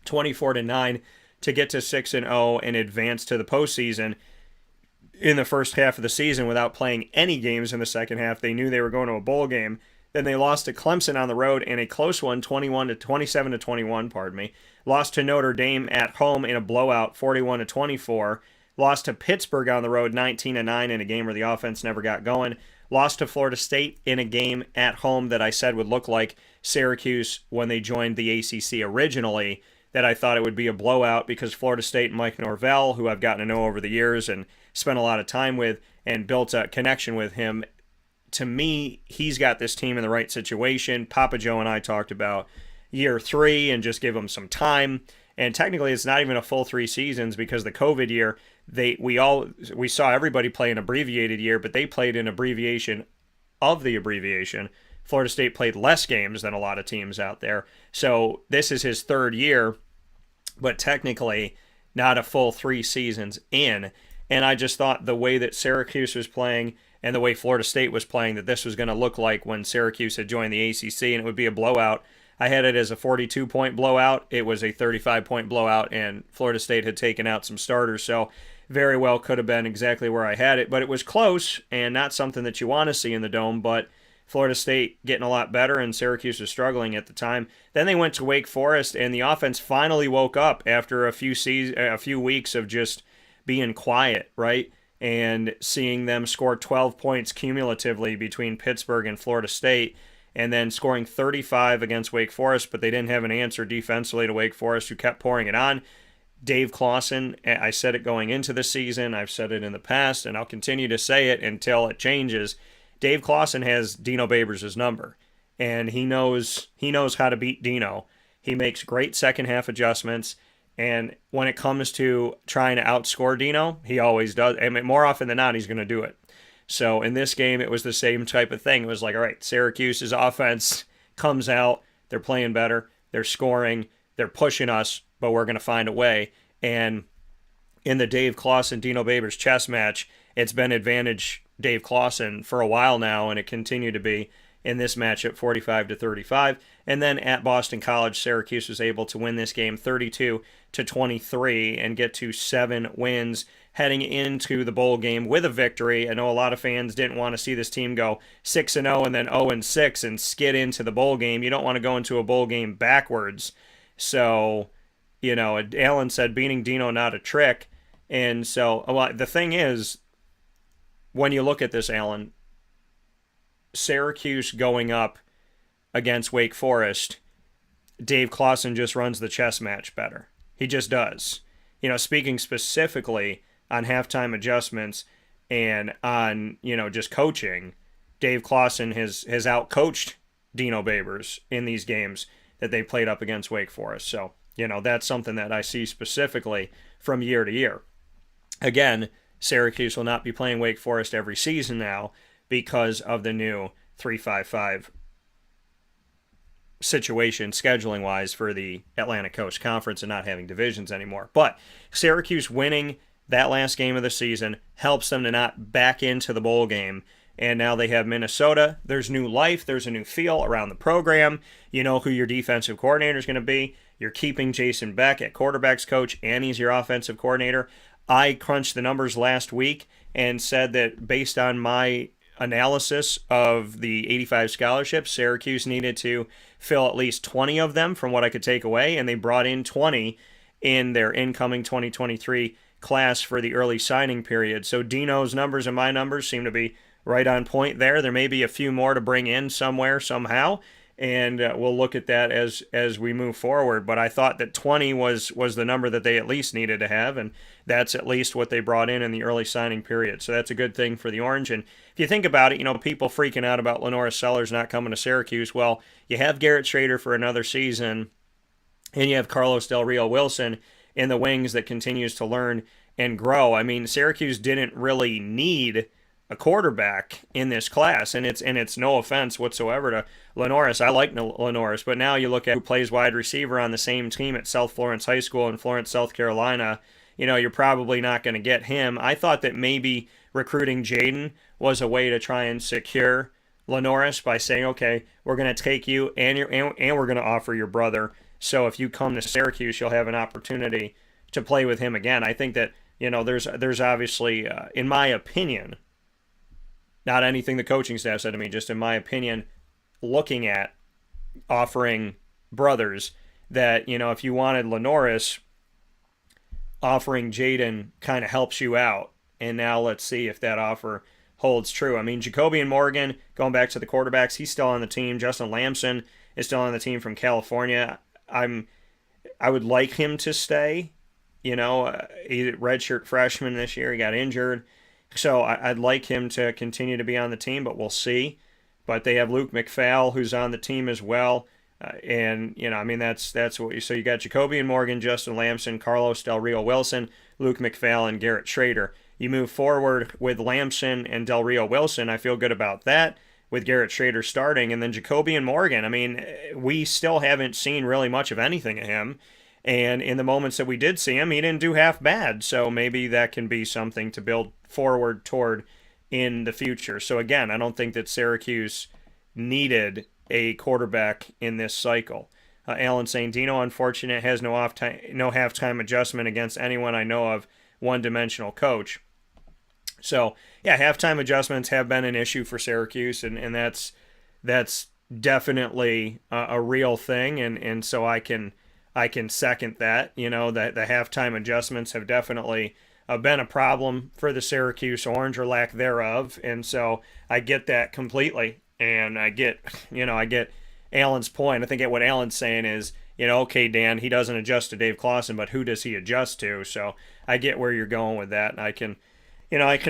24-9 to get to 6-0 and advance to the postseason. In the first half of the season, without playing any games in the second half, they knew they were going to a bowl game. Then they lost to Clemson on the road in a close one, 27-21, pardon me. Lost to Notre Dame at home in a blowout, 41-24. Lost to Pittsburgh on the road, 19-9, in a game where the offense never got going. Lost to Florida State in a game at home that I said would look like Syracuse when they joined the ACC originally, that I thought it would be a blowout because Florida State and Mike Norvell, who I've gotten to know over the years and spent a lot of time with and built a connection with him, to me, he's got this team in the right situation. Papa Joe and I talked about year 3 and just give him some time. And technically, it's not even a full 3 seasons because the COVID year, we saw everybody play an abbreviated year, but they played an abbreviation of the abbreviation. Florida State played less games than a lot of teams out there. So this is his 3rd year, but technically not a full 3 seasons in. And I just thought the way that Syracuse was playing and the way Florida State was playing, that this was going to look like when Syracuse had joined the ACC, and it would be a blowout. I had it as a 42-point blowout. It was a 35-point blowout, and Florida State had taken out some starters, so very well could have been exactly where I had it. But it was close, and not something that you want to see in the Dome, but Florida State getting a lot better, and Syracuse was struggling at the time. Then they went to Wake Forest, and the offense finally woke up after a few weeks of just being quiet, right? And seeing them score 12 points cumulatively between Pittsburgh and Florida State, and then scoring 35 against Wake Forest, but they didn't have an answer defensively to Wake Forest, who kept pouring it on. Dave Clawson, I said it going into the season, I've said it in the past, and I'll continue to say it until it changes. Dave Clawson has Dino Babers' number, and he knows how to beat Dino. He makes great second half adjustments, and when it comes to trying to outscore Dino, he always does. I mean, more often than not, he's going to do it. So in this game, it was the same type of thing. It was like, all right, Syracuse's offense comes out, they're playing better, they're scoring, they're pushing us, but we're going to find a way. And in the Dave Clawson-Dino Babers chess match, it's been advantage Dave Clawson for a while now, and it continued to be in this match at 45-35. And then at Boston College, Syracuse was able to win this game 32-23 and get to 7 wins heading into the bowl game with a victory. I know a lot of fans didn't want to see this team go 6-0 and then 0-6 and skid into the bowl game. You don't want to go into a bowl game backwards. So, Alan said beating Dino not a trick. And so the thing is, when you look at this, Alan, Syracuse going up against Wake Forest, Dave Clawson just runs the chess match better. He just does. Speaking specifically on halftime adjustments and on, just coaching, Dave Clawson has outcoached Dino Babers in these games that they played up against Wake Forest. So, that's something that I see specifically from year to year. Again, Syracuse will not be playing Wake Forest every season now because of the new 3-5-5 situation scheduling wise for the Atlantic Coast Conference and not having divisions anymore. But Syracuse winning that last game of the season helps them to not back into the bowl game. And now they have Minnesota. There's new life. There's a new feel around the program. You know who your defensive coordinator is going to be. You're keeping Jason Beck at quarterbacks coach, and he's your offensive coordinator. I crunched the numbers last week and said that based on my analysis of the 85 scholarships, Syracuse needed to fill at least 20 of them from what I could take away, and they brought in 20 in their incoming 2023 class for the early signing period. So Dino's numbers and my numbers seem to be right on point there. There may be a few more to bring in somewhere, somehow, and we'll look at that as we move forward. But I thought that 20 was the number that they at least needed to have, and that's at least what they brought in the early signing period. So that's a good thing for the Orange. And if you think about it, people freaking out about Lenoris Sellers not coming to Syracuse. Well, you have Garrett Shrader for another season, and you have Carlos Del Rio Wilson in the wings that continues to learn and grow. I mean, Syracuse didn't really need a quarterback in this class, and it's no offense whatsoever to Lenoris. I like Lenoris, but now you look at who plays wide receiver on the same team at South Florence High School in Florence, South Carolina. You're probably not going to get him. I thought that maybe recruiting Jaden was a way to try and secure Lenoris by saying, okay, we're going to take you and we're going to offer your brother. So if you come to Syracuse, you'll have an opportunity to play with him again. I think that there's obviously, in my opinion, not anything the coaching staff said to me, just in my opinion, looking at offering brothers, that, if you wanted Lenoris, offering Jaden kind of helps you out. And now let's see if that offer holds true. I mean, Jacobian Morgan, going back to the quarterbacks, he's still on the team. Justin Lamson is still on the team from California. I would like him to stay. He redshirt freshman this year. He got injured. So I'd like him to continue to be on the team, but we'll see. But they have Luke McPhail, who's on the team as well. That's what so you got Jacobian Morgan, Justin Lamson, Carlos Del Rio Wilson, Luke McPhail, and Garrett Shrader. You move forward with Lamson and Del Rio Wilson. I feel good about that, with Garrett Shrader starting. And then Jacobian Morgan, we still haven't seen really much of anything of him. And in the moments that we did see him, he didn't do half bad. So maybe that can be something to build forward toward in the future. So again, I don't think that Syracuse needed a quarterback in this cycle. Alan saying, Dino, unfortunate, has no halftime adjustment against anyone I know of, one-dimensional coach. So, yeah, halftime adjustments have been an issue for Syracuse, and that's definitely a real thing, and so I can second that. That the halftime adjustments have definitely been a problem for the Syracuse Orange, or lack thereof, and so I get that completely, and I get Alan's point. I think what Alan's saying is, okay, Dan, he doesn't adjust to Dave Clawson, but who does he adjust to? So I get where you're going with that, and I can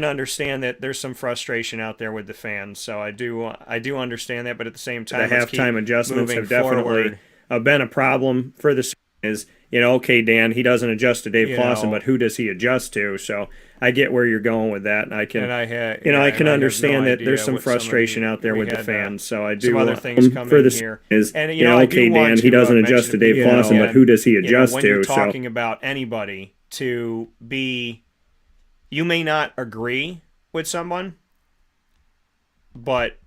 understand that there's some frustration out there with the fans. So I do understand that, but at the same time, the halftime adjustments have definitely been a problem for the is, okay, Dan, he doesn't adjust to Dave Clawson, but who does he adjust to? So I get where you're going with that, and I can, I can understand that there's some frustration out there with the fans. So I do. Some other things come in here is, and okay, Dan, he doesn't adjust to Dave Clawson, but who does he adjust to? When you're talking about anybody, to be, you may not agree with someone, but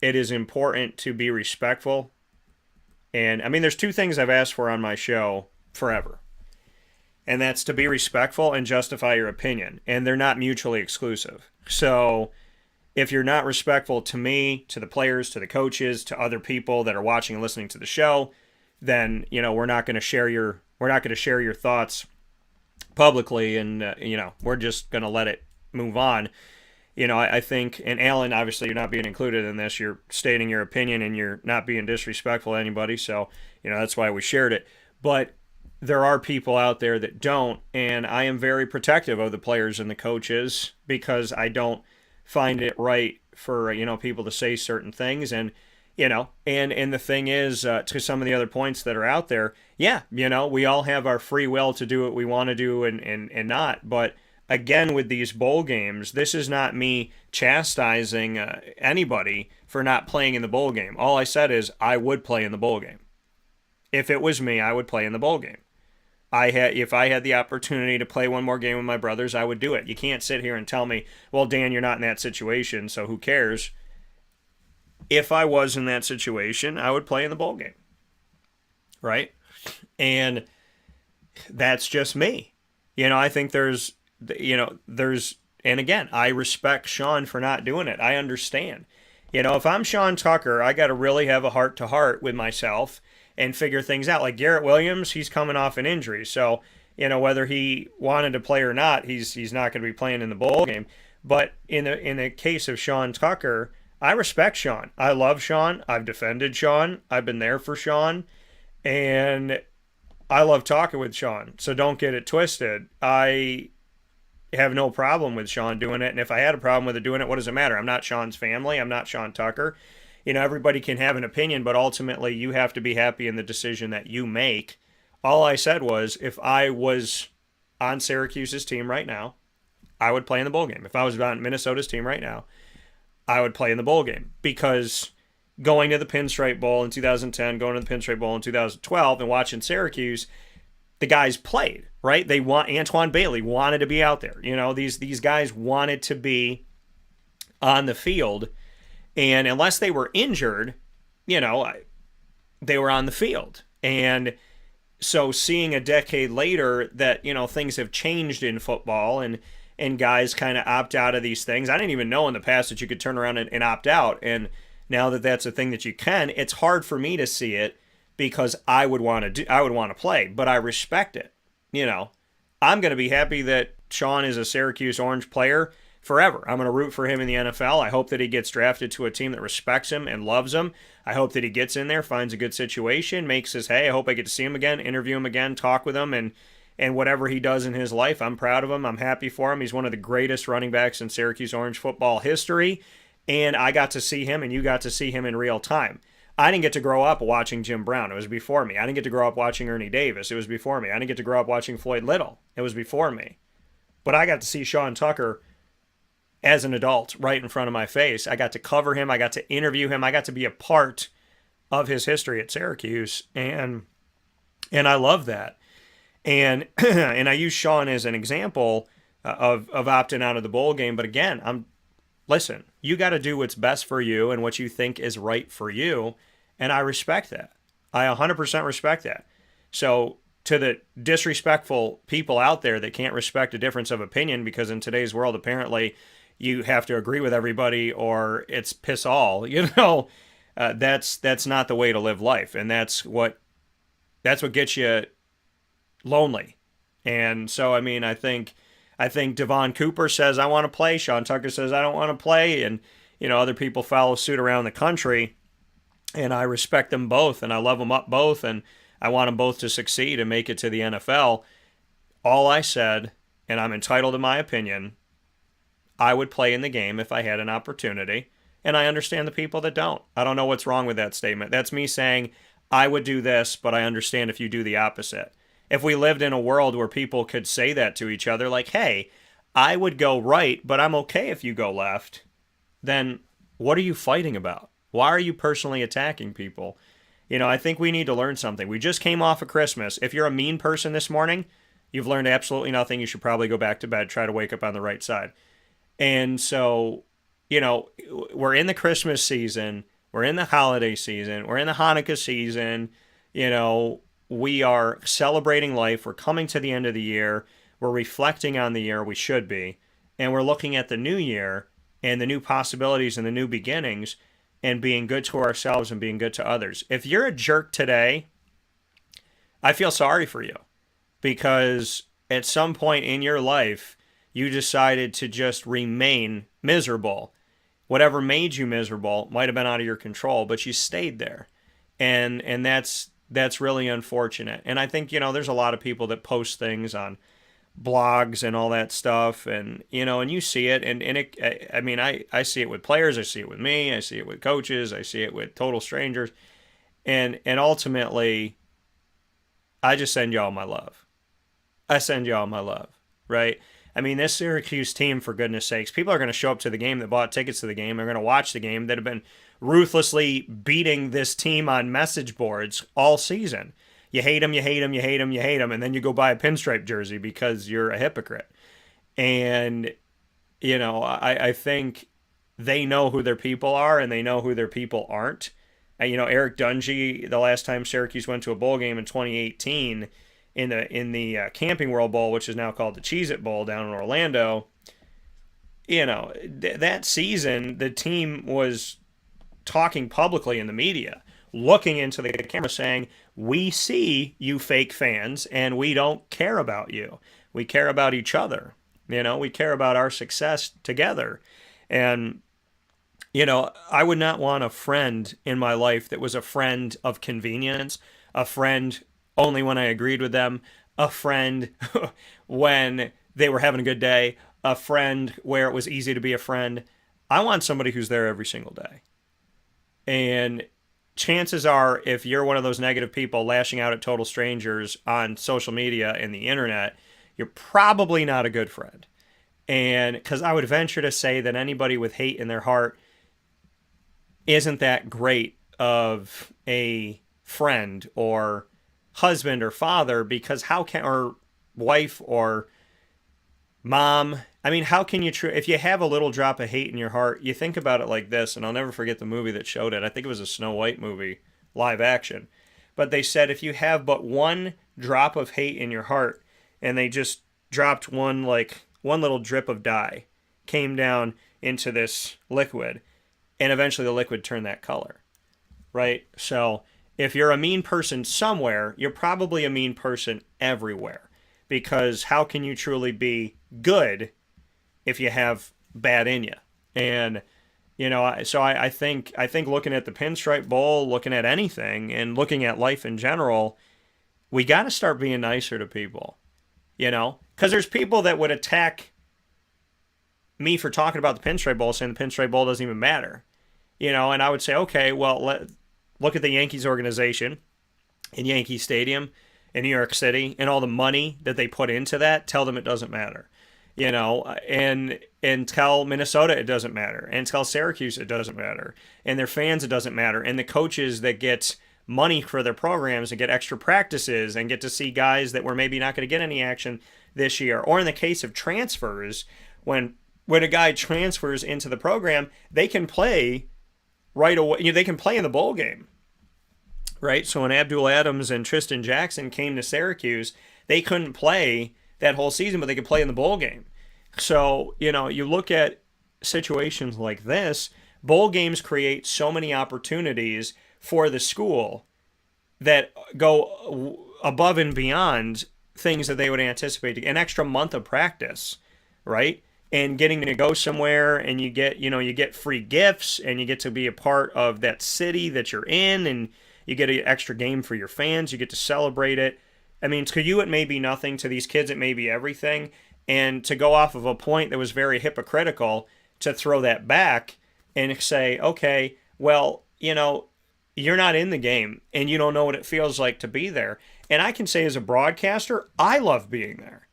it is important to be respectful. And there's two things I've asked for on my show forever. And that's to be respectful and justify your opinion. And they're not mutually exclusive. So if you're not respectful to me, to the players, to the coaches, to other people that are watching and listening to the show, then, we're not going to share your thoughts publicly, and, we're just going to let it move on. I think, and Alan, obviously you're not being included in this, you're stating your opinion and you're not being disrespectful to anybody, so, that's why we shared it. But there are people out there that don't, and I am very protective of the players and the coaches, because I don't find it right for, people to say certain things, and, and the thing is, to some of the other points that are out there, yeah, we all have our free will to do what we want to do and not, but again, with these bowl games, this is not me chastising anybody for not playing in the bowl game. All I said is I would play in the bowl game. If it was me, I would play in the bowl game. If I had the opportunity to play one more game with my brothers, I would do it. You can't sit here and tell me, well, Dan, you're not in that situation, so who cares? If I was in that situation, I would play in the bowl game. Right? And that's just me. I think there's, and again, I respect Sean for not doing it. I understand. If I'm Sean Tucker, I got to really have a heart-to-heart with myself and figure things out. Like Garrett Williams, he's coming off an injury. So, whether he wanted to play or not, he's not going to be playing in the bowl game. But in the case of Sean Tucker, I respect Sean. I love Sean. I've defended Sean. I've been there for Sean. And I love talking with Sean. So don't get it twisted. I have no problem with Sean doing it. And if I had a problem with it doing it, what does it matter? I'm not Sean's family. I'm not Sean Tucker. Everybody can have an opinion, but ultimately you have to be happy in the decision that you make. All I said was if I was on Syracuse's team right now, I would play in the bowl game. If I was on Minnesota's team right now, I would play in the bowl game. Because going to the Pinstripe Bowl in 2010, going to the Pinstripe Bowl in 2012, and watching Syracuse, the guys played, right? Antoine Bailey wanted to be out there. These guys wanted to be on the field. And unless they were injured, they were on the field. And so seeing a decade later that, things have changed in football and guys kind of opt out of these things. I didn't even know in the past that you could turn around and opt out. And now that that's a thing that you can, it's hard for me to see it because I would want to play, but I respect it. I'm going to be happy that Sean is a Syracuse Orange player forever. I'm going to root for him in the NFL. I hope that he gets drafted to a team that respects him and loves him. I hope that he gets in there, finds a good situation, makes his hay. I hope I get to see him again, interview him again, talk with him, and whatever he does in his life, I'm proud of him. I'm happy for him. He's one of the greatest running backs in Syracuse Orange football history, and I got to see him, and you got to see him in real time. I didn't get to grow up watching Jim Brown. It was before me. I didn't get to grow up watching Ernie Davis. It was before me. I didn't get to grow up watching Floyd Little. It was before me. But I got to see Sean Tucker as an adult right in front of my face. I got to cover him. I got to interview him. I got to be a part of his history at Syracuse. And I love that. And and I use Sean as an example of opting out of the bowl game. But again, listen, you got to do what's best for you and what you think is right for you. And I respect that. I 100% respect that. So to the disrespectful people out there that can't respect a difference of opinion, because in today's world, apparently you have to agree with everybody or it's piss all, that's not the way to live life. And that's what gets you lonely. And so, I think Devon Cooper says, I want to play. Sean Tucker says, I don't want to play. And, other people follow suit around the country. And I respect them both. And I love them up both. And I want them both to succeed and make it to the NFL. All I said, and I'm entitled to my opinion, I would play in the game if I had an opportunity. And I understand the people that don't. I don't know what's wrong with that statement. That's me saying, I would do this, but I understand if you do the opposite. If we lived in a world where people could say that to each other, like, hey, I would go right, but I'm okay if you go left, then what are you fighting about? Why are you personally attacking people? I think we need to learn something. We just came off of Christmas. If you're a mean person this morning, you've learned absolutely nothing. You should probably go back to bed, try to wake up on the right side. And so, we're in the Christmas season, we're in the holiday season, we're in the Hanukkah season, we are celebrating life, we're coming to the end of the year, we're reflecting on the year, we should be, and we're looking at the new year and the new possibilities and the new beginnings and being good to ourselves and being good to others. If you're a jerk today, I feel sorry for you because at some point in your life, you decided to just remain miserable. Whatever made you miserable might have been out of your control, but you stayed there. And that's really unfortunate. And I think, there's a lot of people that post things on blogs and all that stuff. And, and you see it. And I see it with players. I see it with me. I see it with coaches. I see it with total strangers. And ultimately, I just send y'all my love. I send y'all my love, right? I mean, this Syracuse team, for goodness sakes, people are going to show up to the game that bought tickets to the game. They're going to watch the game that have been ruthlessly beating this team on message boards all season. You hate them, you hate them, you hate them, you hate them, and then you go buy a Pinstripe jersey because you're a hypocrite. And, you know, I think they know who their people are and they know who their people aren't. And, you know, Eric Dungy, the last time Syracuse went to a bowl game in 2018 in the Camping World Bowl, which is now called the Cheez-It Bowl down in Orlando, you know, that season the team was talking publicly in the media, looking into the camera saying, we see you fake fans and we don't care about you. We care about each other. You know, we care about our success together. And, you know, I would not want a friend in my life that was a friend of convenience, a friend only when I agreed with them, a friend when they were having a good day, a friend where it was easy to be a friend. I want somebody who's there every single day. And chances are, if you're one of those negative people lashing out at total strangers on social media and the internet, you're probably not a good friend. And because I would venture to say that anybody with hate in their heart isn't that great of a friend or husband or father, because how can, or wife or mom, I mean, how can you, if you have a little drop of hate in your heart, you think about it like this, and I'll never forget the movie that showed it. I think it was a Snow White movie, live action. But they said if you have but one drop of hate in your heart, and they just dropped one little drip of dye, came down into this liquid, and eventually the liquid turned that color, right? So if you're a mean person somewhere, you're probably a mean person everywhere, because how can you truly be good if you have bad in you? And, you know, so I think looking at the Pinstripe Bowl, looking at anything, and looking at life in general, we got to start being nicer to people, you know? Because there's people that would attack me for talking about the Pinstripe Bowl, saying the Pinstripe Bowl doesn't even matter, you know? And I would say, okay, well, look at the Yankees organization in Yankee Stadium in New York City and all the money that they put into that. Tell them it doesn't matter, you know, and tell Minnesota it doesn't matter, and tell Syracuse it doesn't matter, and their fans it doesn't matter, and the coaches that get money for their programs and get extra practices and get to see guys that were maybe not going to get any action this year. Or in the case of transfers, when a guy transfers into the program, they can play right away. You know, they can play in the bowl game, right? So when Abdul Adams and Tristan Jackson came to Syracuse, they couldn't play that whole season, but they could play in the bowl game. So, you know, you look at situations like this, bowl games create so many opportunities for the school that go above and beyond things that they would anticipate. An extra month of practice, right? And getting to go somewhere, and you get free gifts, and you get to be a part of that city that you're in, and you get an extra game for your fans. You get to celebrate it. I mean, to you it may be nothing. To these kids it may be everything. And to go off of a point that was very hypocritical, to throw that back and say, okay, well, you know, you're not in the game, and you don't know what it feels like to be there. And I can say as a broadcaster, I love being there.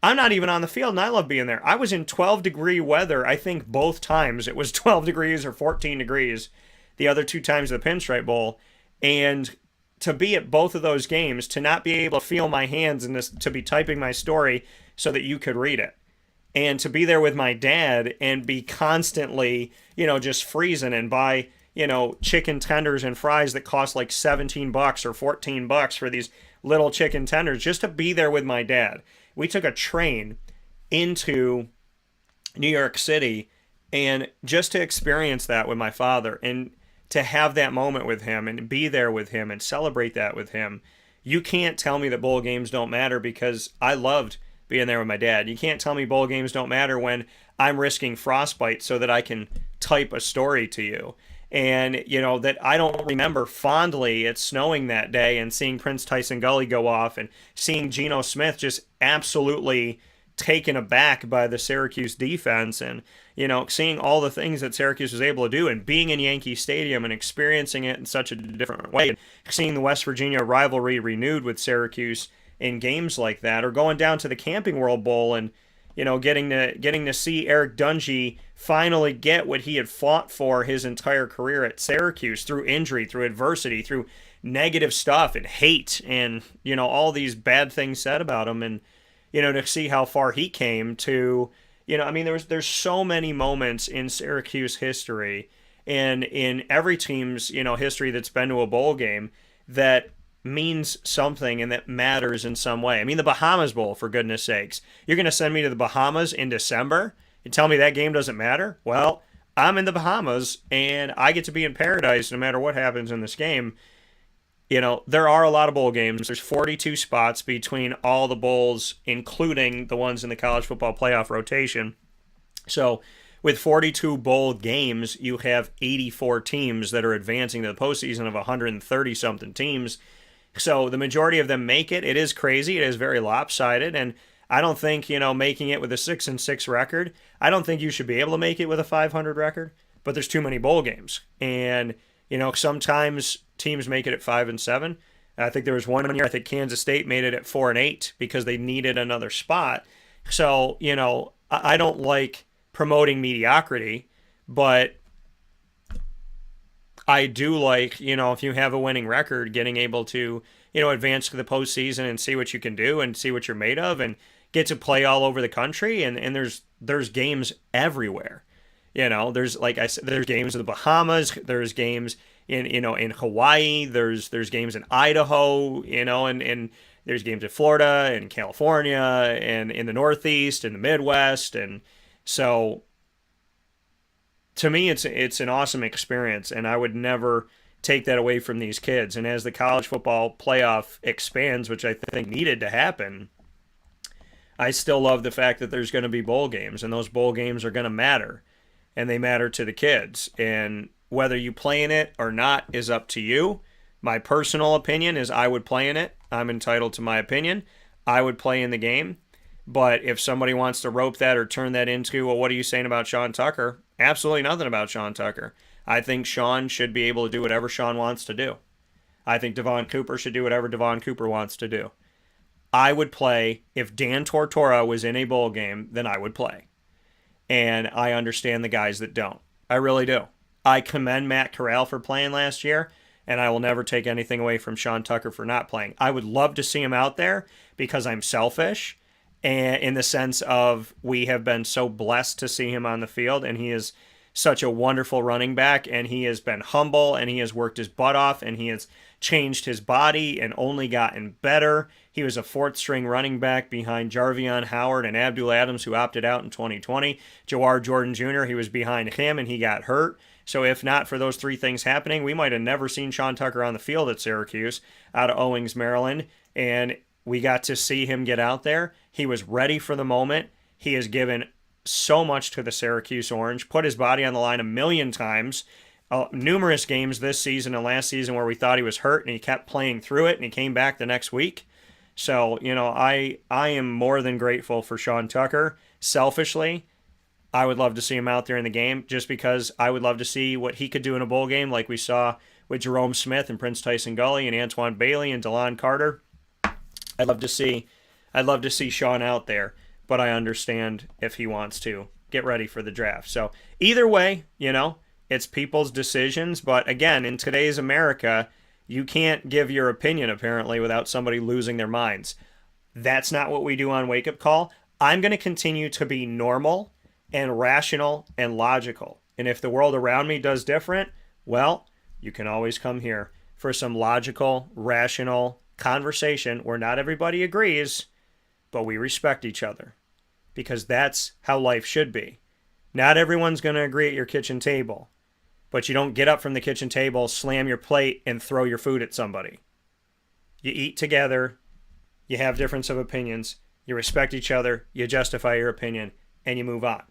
I'm not even on the field, and I love being there. I was in 12-degree weather, I think both times. It was 12 degrees or 14 degrees the other two times of the Pinstripe Bowl. And to be at both of those games, to not be able to feel my hands in this, to be typing my story so that you could read it, and to be there with my dad and be constantly, you know, just freezing and buy, you know, chicken tenders and fries that cost like $17 or $14 for these little chicken tenders, just to be there with my dad. We took a train into New York City, and just to experience that with my father, and to have that moment with him and be there with him and celebrate that with him. You can't tell me that bowl games don't matter, because I loved being there with my dad. You can't tell me bowl games don't matter when I'm risking frostbite so that I can type a story to you. And, you know, that I don't remember fondly it snowing that day and seeing Prince Tyson Gully go off and seeing Geno Smith just absolutely taken aback by the Syracuse defense, and, you know, seeing all the things that Syracuse was able to do, and being in Yankee Stadium and experiencing it in such a different way, and seeing the West Virginia rivalry renewed with Syracuse in games like that, or going down to the Camping World Bowl and, getting to see Eric Dungy finally get what he had fought for his entire career at Syracuse through injury, through adversity, through negative stuff and hate and, all these bad things said about him. And, to see how far he came to, there's so many moments in Syracuse history and in every team's, history that's been to a bowl game that means something and that matters in some way. I mean, the Bahamas Bowl, for goodness sakes. You're going to send me to the Bahamas in December and tell me that game doesn't matter? Well, I'm in the Bahamas and I get to be in paradise no matter what happens in this game. There are a lot of bowl games. There's 42 spots between all the bowls, including the ones in the college football playoff rotation. So with 42 bowl games, you have 84 teams that are advancing to the postseason of 130-something teams. So the majority of them make it. It is crazy. It is very lopsided. And I don't think, making it with a 6-6 record, I don't think you should be able to make it with a 500 record. But there's too many bowl games. And, sometimes teams make it at 5-7. I think there was one year, I think Kansas State made it at 4-8 because they needed another spot. So, I don't like promoting mediocrity, but I do like, if you have a winning record, getting able to, advance to the postseason and see what you can do and see what you're made of and get to play all over the country. And there's games everywhere. There's, like I said, there's games in the Bahamas, there's games in Hawaii, there's games in Idaho, and there's games in Florida and California and in the Northeast and the Midwest. And so to me, it's an awesome experience, and I would never take that away from these kids. And as the college football playoff expands, which I think needed to happen, I still love the fact that there's going to be bowl games, and those bowl games are going to matter, and they matter to the kids. And whether you play in it or not is up to you. My personal opinion is I would play in it. I'm entitled to my opinion. I would play in the game. But if somebody wants to rope that or turn that into, well, what are you saying about Sean Tucker? Absolutely nothing about Sean Tucker. I think Sean should be able to do whatever Sean wants to do. I think Devon Cooper should do whatever Devon Cooper wants to do. I would play, if Dan Tortora was in a bowl game, then I would play. And I understand the guys that don't. I really do. I commend Matt Corral for playing last year, and I will never take anything away from Sean Tucker for not playing. I would love to see him out there because I'm selfish, and in the sense of we have been so blessed to see him on the field, and he is such a wonderful running back, and he has been humble, and he has worked his butt off, and he has changed his body and only gotten better. He was a fourth-string running back behind Jarvion Howard and Abdul Adams, who opted out in 2020. Jawar Jordan Jr., he was behind him, and he got hurt. So if not for those three things happening, we might have never seen Sean Tucker on the field at Syracuse out of Owings, Maryland, and we got to see him get out there. He was ready for the moment. He has given so much to the Syracuse Orange, put his body on the line a million times, numerous games this season and last season where we thought he was hurt, and he kept playing through it, and he came back the next week. So, I am more than grateful for Sean Tucker. Selfishly, I would love to see him out there in the game just because I would love to see what he could do in a bowl game like we saw with Jerome Smith and Prince Tyson Gully and Antoine Bailey and DeLon Carter. I'd love to see Sean out there, but I understand if he wants to get ready for the draft. So either way, it's people's decisions. But again, in today's America, you can't give your opinion apparently without somebody losing their minds. That's not what we do on Wake Up Call. I'm going to continue to be normal and rational and logical. And if the world around me does different, well, you can always come here for some logical, rational conversation where not everybody agrees, but we respect each other. Because that's how life should be. Not everyone's going to agree at your kitchen table, but you don't get up from the kitchen table, slam your plate, and throw your food at somebody. You eat together, you have difference of opinions, you respect each other, you justify your opinion, and you move on.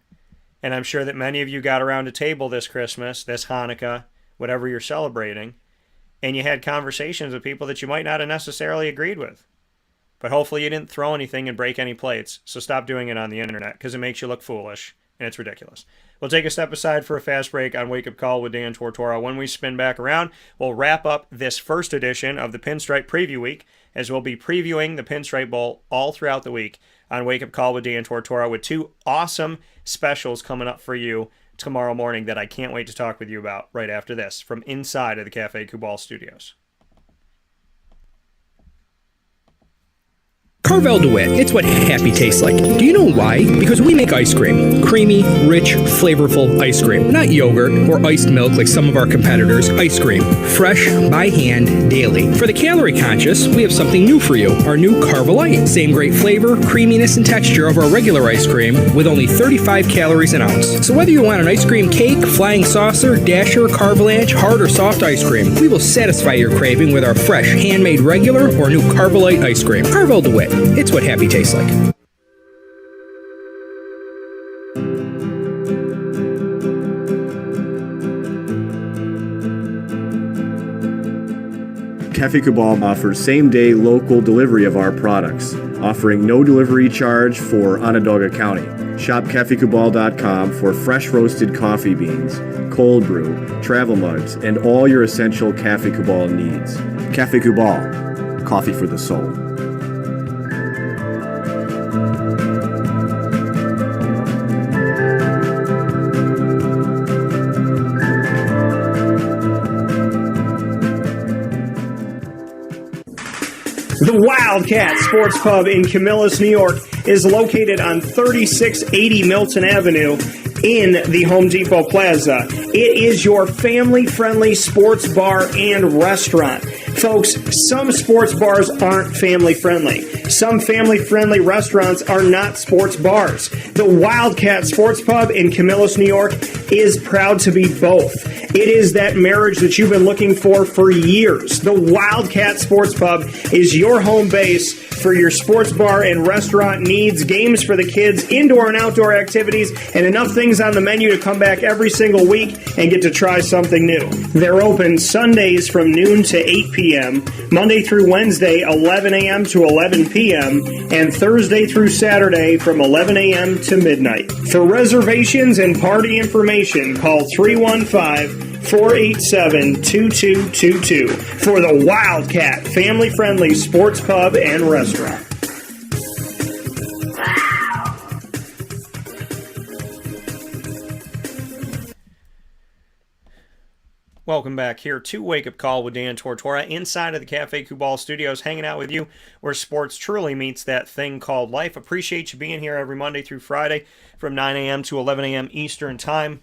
And I'm sure that many of you got around a table this Christmas, this Hanukkah, whatever you're celebrating, and you had conversations with people that you might not have necessarily agreed with. But hopefully you didn't throw anything and break any plates, so stop doing it on the internet because it makes you look foolish, and it's ridiculous. We'll take a step aside for a fast break on Wake Up Call with Dan Tortora. When we spin back around, we'll wrap up this first edition of the Pinstripe Preview Week, as we'll be previewing the Pinstripe Bowl all throughout the week on Wake Up Call with Dan Tortora with two awesome specials coming up for you tomorrow morning that I can't wait to talk with you about right after this from inside of the Cafe Kubal studios. Carvel DeWitt, it's what happy tastes like. Do you know why? Because we make ice cream. Creamy, rich, flavorful ice cream. Not yogurt or iced milk like some of our competitors. Ice cream. Fresh, by hand, daily. For the calorie conscious, we have something new for you. Our new Carvelite. Same great flavor, creaminess, and texture of our regular ice cream with only 35 calories an ounce. So whether you want an ice cream cake, flying saucer, dasher, carvalanche, hard or soft ice cream, we will satisfy your craving with our fresh, handmade regular or new Carvelite ice cream. Carvel DeWitt. It's what happy tastes like. Cafe Kubal offers same-day local delivery of our products, offering no delivery charge for Onondaga County. Shop cafekubal.com for fresh roasted coffee beans, cold brew, travel mugs, and all your essential Cafe Kubal needs. Cafe Kubal, coffee for the soul. The Wildcat Sports Pub in Camillus, New York is located on 3680 Milton Avenue in the Home Depot Plaza. It is your family-friendly sports bar and restaurant. Folks, some sports bars aren't family-friendly. Some family-friendly restaurants are not sports bars. The Wildcat Sports Pub in Camillus, New York is proud to be both. It is that marriage that you've been looking for years. The Wildcat Sports Pub is your home base for your sports bar and restaurant needs, games for the kids, indoor and outdoor activities, and enough things on the menu to come back every single week and get to try something new. They're open Sundays from noon to 8 p.m., Monday through Wednesday, 11 a.m. to 11 p.m., and Thursday through Saturday from 11 a.m. to midnight. For reservations and party information, call 315-487-2222 for the Wildcat family-friendly sports pub and restaurant. Welcome back here to Wake Up Call with Dan Tortora inside of the Cafe Kubal studios, hanging out with you where sports truly meets that thing called life. Appreciate you being here every Monday through Friday from 9 a.m. to 11 a.m. Eastern Time.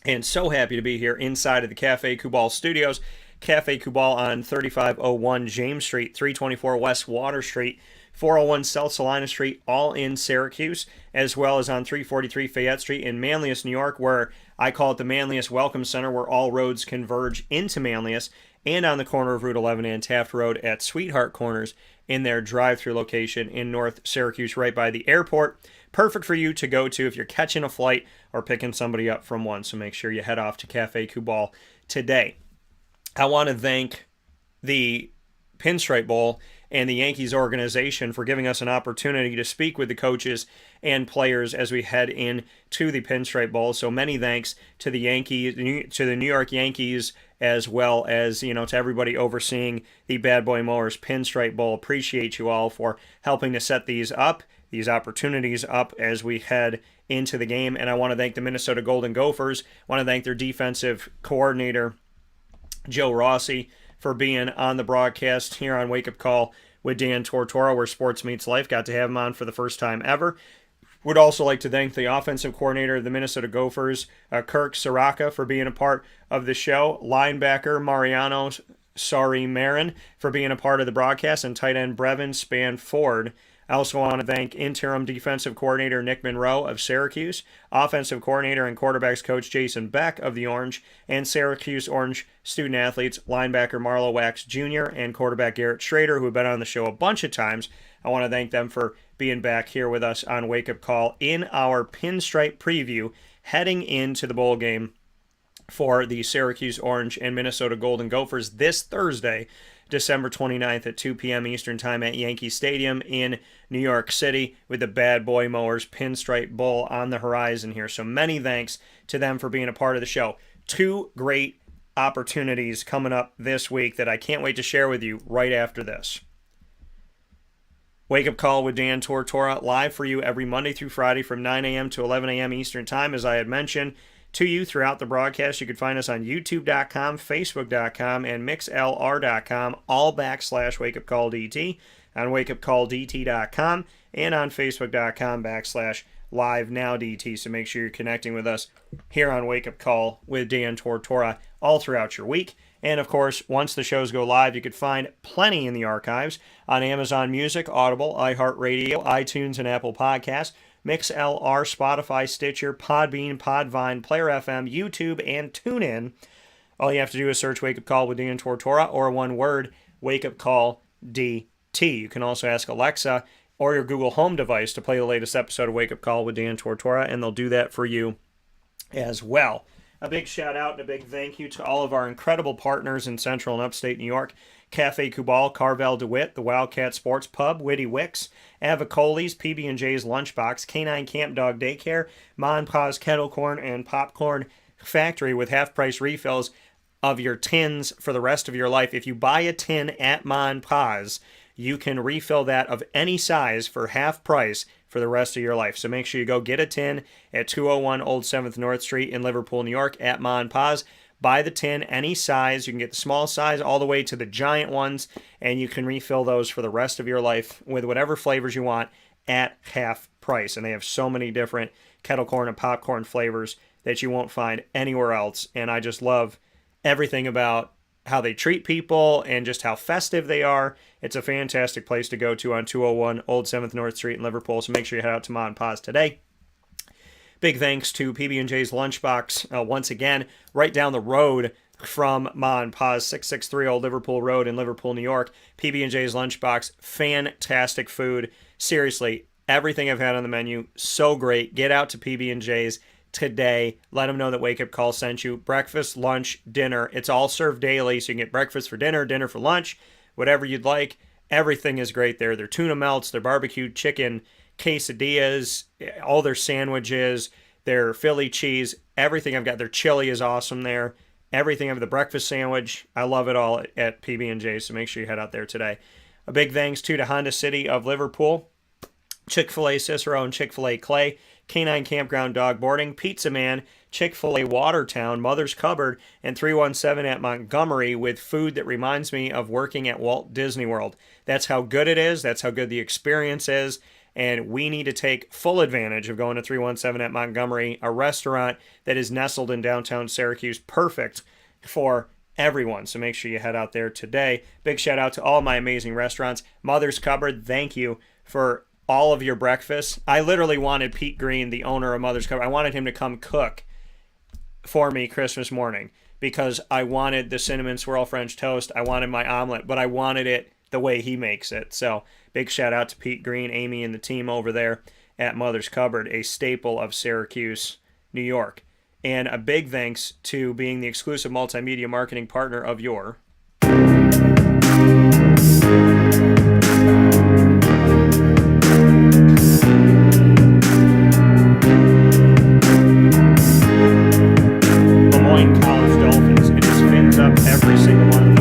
And so happy to be here inside of the Cafe Kubal studios. Cafe Kubal on 3501 James Street, 324 West Water Street, 401 South Salina Street, all in Syracuse, as well as on 343 Fayette Street in Manlius, New York, where I call it the Manlius Welcome Center, where all roads converge into Manlius, and on the corner of Route 11 and Taft Road at Sweetheart Corners in their drive-through location in North Syracuse, right by the airport. Perfect for you to go to if you're catching a flight or picking somebody up from one, so make sure you head off to Cafe Kubal today. I want to thank the Pinstripe Bowl and the Yankees organization for giving us an opportunity to speak with the coaches and players as we head into the Pinstripe Bowl. So many thanks to the Yankees, to the New York Yankees, as well as, to everybody overseeing the Bad Boy Mowers Pinstripe Bowl. Appreciate you all for helping to set these opportunities up as we head into the game. And I want to thank the Minnesota Golden Gophers. I want to thank their defensive coordinator, Joe Rossi, for being on the broadcast here on Wake Up Call with Dan Tortora, where sports meets life. Got to have him on for the first time ever. Would also like to thank the offensive coordinator of the Minnesota Gophers, Kirk, Ciarrocca, for being a part of the show. Linebacker Mariano, Sori-Marin, for being a part of the broadcast, and tight end Brevyn, Spann-Ford. I also want to thank interim-defensive coordinator Nick Monroe of Syracuse, offensive coordinator and quarterbacks coach Jason Beck of the Orange, and Syracuse Orange student-athletes linebacker Marlowe Jr. and quarterback Garrett Shrader, who have been on the show a bunch of times. I want to thank them for being back here with us on Wake Up Call in our Pinstripe preview heading into the bowl game for the Syracuse Orange and Minnesota Golden Gophers this Thursday, December 29th at 2 p.m. Eastern Time at Yankee Stadium in New York City, with the Bad Boy Mowers Pinstripe Bowl on the horizon here. So many thanks to them for being a part of the show. Two great opportunities coming up this week that I can't wait to share with you right after this. Wake Up Call with Dan Tortora, live for you every Monday through Friday from 9 a.m. to 11 a.m. Eastern Time, as I had mentioned to you throughout the broadcast. You can find us on youtube.com, facebook.com, and mixlr.com, all /WakeUpCallDT, on wakeupcalldt.com, and on facebook.com /LiveNowDT. So make sure you're connecting with us here on Wake Up Call with Dan Tortora all throughout your week. And, of course, once the shows go live, you could find plenty in the archives on Amazon Music, Audible, iHeartRadio, iTunes, and Apple Podcasts, MixLR, Spotify, Stitcher, Podbean, Podvine, Player FM, YouTube, and TuneIn. All you have to do is search Wake Up Call with Dan Tortora, or one word, Wake Up Call DT. You can also ask Alexa or your Google Home device to play the latest episode of Wake Up Call with Dan Tortora, and they'll do that for you as well. A big shout out and a big thank you to all of our incredible partners in Central and Upstate New York: Cafe Kubal, Carvel DeWitt, the Wildcat Sports Pub, Witty Wicks, Avicoli's, PB&J's Lunchbox, Canine Camp Dog Daycare, MON-FRI's Kettle Corn and Popcorn Factory with half-price refills of your tins for the rest of your life. If you buy a tin at MON-FRI's, you can refill that of any size for half price for the rest of your life. So make sure you go get a tin at 201 Old 7th North Street in Liverpool, New York at MON-FRI's. Buy the tin, any size. You can get the small size all the way to the giant ones, and you can refill those for the rest of your life with whatever flavors you want at half price. And they have so many different kettle corn and popcorn flavors that you won't find anywhere else. And I just love everything about how they treat people and just how festive they are. It's a fantastic place to go to on 201 Old 7th North Street in Liverpool, so make sure you head out to MON-FRI's today. Big thanks to PB&J's Lunchbox, once again, right down the road from MON-FRI's, 663 Old Liverpool Road in Liverpool, New York. PB&J's Lunchbox, fantastic food. Seriously, everything I've had on the menu, so great. Get out to PB&J's today. Let them know that Wake Up Call sent you. Breakfast, lunch, dinner. It's all served daily, so you can get breakfast for dinner, dinner for lunch, whatever you'd like. Everything is great there. Their tuna melts, their barbecue chicken quesadillas, all their sandwiches, their Philly cheese, everything I've got. Their chili is awesome there. Everything. I have the breakfast sandwich. I love it all at PB&J, so make sure you head out there today. A big thanks to Honda City of Liverpool, Chick-fil-A Cicero and Chick-fil-A Clay, Canine Campground Dog Boarding, Pizza Man, Chick-fil-A Watertown, Mother's Cupboard, and 317 at Montgomery, with food that reminds me of working at Walt Disney World. That's how good it is. That's how good the experience is. And we need to take full advantage of going to 317 at Montgomery, a restaurant that is nestled in downtown Syracuse, perfect for everyone. So make sure you head out there today. Big shout out to all my amazing restaurants. Mother's Cupboard, thank you for all of your breakfast. I literally wanted Pete Green, the owner of Mother's Cupboard, I wanted him to come cook for me Christmas morning, because I wanted the cinnamon swirl French toast. I wanted my omelet, but I wanted it the way he makes it. So big shout out to Pete Green, Amy, and the team over there at Mother's Cupboard, a staple of Syracuse, New York. And a big thanks to being the exclusive multimedia marketing partner of your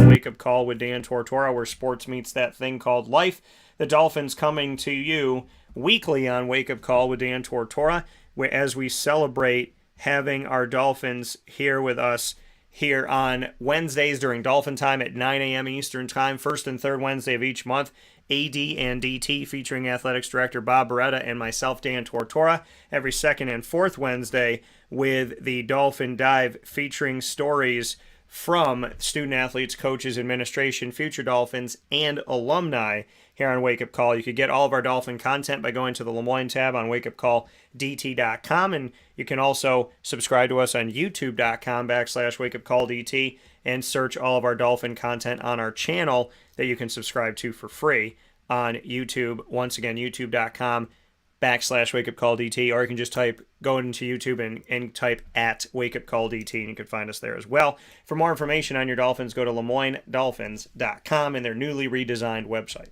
Wake Up Call with Dan Tortora, where sports meets that thing called life. The Dolphins coming to you weekly on Wake Up Call with Dan Tortora, as we celebrate having our Dolphins here with us here on Wednesdays during Dolphin Time at 9 a.m. Eastern Time, first and third Wednesday of each month. AD and DT featuring Athletics Director Bob Beretta and myself, Dan Tortora, every second and fourth Wednesday with the Dolphin Dive featuring stories from student-athletes, coaches, administration, future Dolphins, and alumni here on Wake Up Call. You could get all of our Dolphin content by going to the Lemoyne tab on wakeupcalldt.com, and you can also subscribe to us on youtube.com /wakeupcalldt and search all of our Dolphin content on our channel that you can subscribe to for free on YouTube. Once again, youtube.com /wakeupcalldt, or you can just go into YouTube and type at wakeupcalldt, and you can find us there as well. For more information on your Dolphins, go to LeMoyneDolphins.com and their newly redesigned website.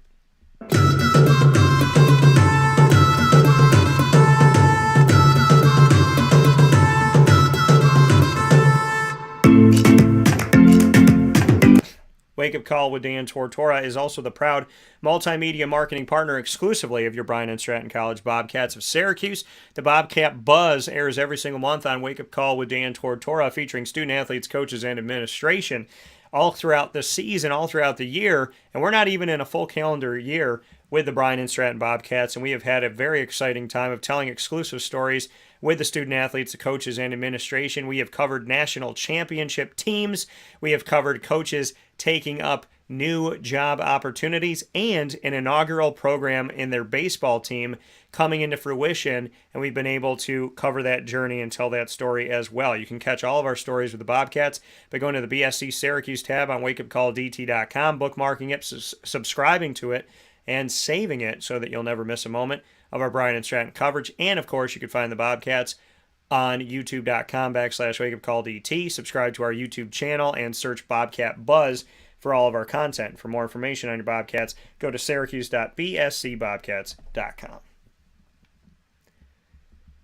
Wake Wake Up Call with Dan Tortora is also the proud multimedia marketing partner exclusively of your Bryan and Stratton College Bobcats of Syracuse. The Bobcat Buzz airs every single month on Wake Up Call with Dan Tortora, featuring student athletes, coaches, and administration all throughout the season, all throughout the year. And we're not even in a full calendar year with the Bryan and Stratton Bobcats, and we have had a very exciting time of telling exclusive stories with the student athletes, the coaches, and administration. We have covered national championship teams. We have covered coaches taking up new job opportunities and an inaugural program in their baseball team coming into fruition, and we've been able to cover that journey and tell that story as well. You can catch all of our stories with the Bobcats by going to the BSC Syracuse tab on wakeupcalldt.com, bookmarking it, subscribing to it, and saving it so that you'll never miss a moment of our Bryan and Stratton coverage. And of course, you can find the Bobcats on youtube.com/wakeupcalldt. Subscribe to our YouTube channel and search Bobcat Buzz for all of our content. For more information on your Bobcats, go to syracuse.bscbobcats.com.